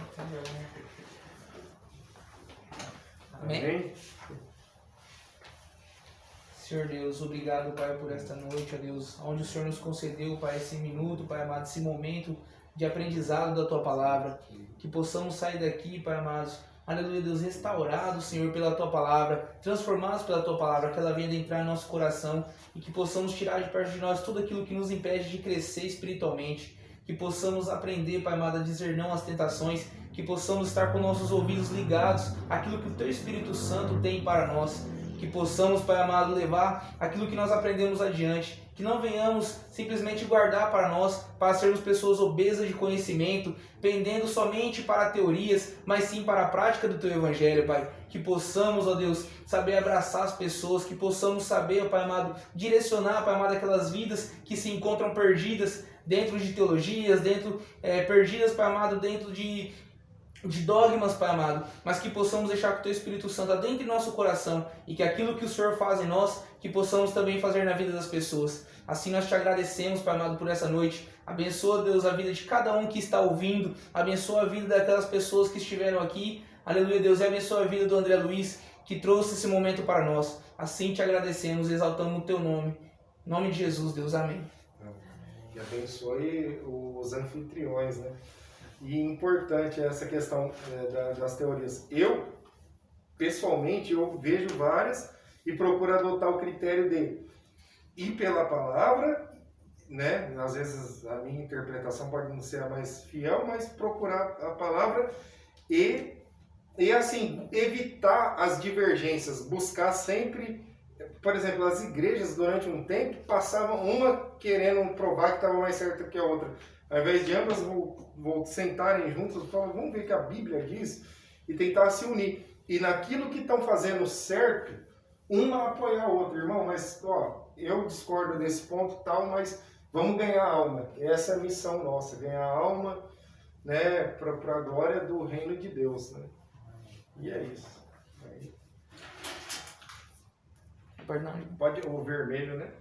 Amém? Senhor Deus, obrigado, Pai, por esta noite, ó Deus, onde o Senhor nos concedeu, Pai, esse minuto, Pai amado, esse momento de aprendizado da Tua Palavra, que possamos sair daqui, Pai amado, aleluia, Deus, restaurados, Senhor, pela Tua Palavra, transformados pela Tua Palavra, que ela venha entrar em nosso coração e que possamos tirar de perto de nós tudo aquilo que nos impede de crescer espiritualmente, que possamos aprender, Pai amado, a dizer não às tentações, que possamos estar com nossos ouvidos ligados àquilo que o Teu Espírito Santo tem para nós, que possamos, Pai amado, levar aquilo que nós aprendemos adiante, que não venhamos simplesmente guardar para nós, para sermos pessoas obesas de conhecimento, pendendo somente para teorias, mas sim para a prática do Teu Evangelho, Pai. Que possamos, ó Deus, saber abraçar as pessoas, que possamos saber, ó Pai amado, direcionar, Pai amado, aquelas vidas que se encontram perdidas dentro de teologias, perdidas, Pai amado, dentro de dogmas, Pai amado, mas que possamos deixar que o Teu Espírito Santo adentre em nosso coração e que aquilo que o Senhor faz em nós, que possamos também fazer na vida das pessoas. Assim nós Te agradecemos, Pai amado, por essa noite. Abençoa, Deus, a vida de cada um que está ouvindo, abençoa a vida daquelas pessoas que estiveram aqui, aleluia, Deus, e abençoa a vida do André Luiz, que trouxe esse momento para nós. Assim Te agradecemos, exaltando o Teu nome. Em nome de Jesus, Deus, amém. E abençoe os anfitriões, né? E importante essa questão das teorias. Eu, pessoalmente, eu vejo várias e procuro adotar o critério de ir pela palavra, né? Às vezes a minha interpretação pode não ser a mais fiel, mas procurar a palavra e assim, evitar as divergências, buscar sempre, por exemplo, as igrejas durante um tempo passavam uma querendo provar que estava mais certa que a outra. Ao invés de ambas sentarem juntas, falam, vamos ver o que a Bíblia diz e tentar se unir. E naquilo que estão fazendo certo, uma apoiar a outra. Irmão, mas eu discordo desse ponto tal, mas vamos ganhar alma. Essa é a missão nossa, ganhar alma, né, para a glória do reino de Deus. Né? E é isso. Perdão. Pode o vermelho, né?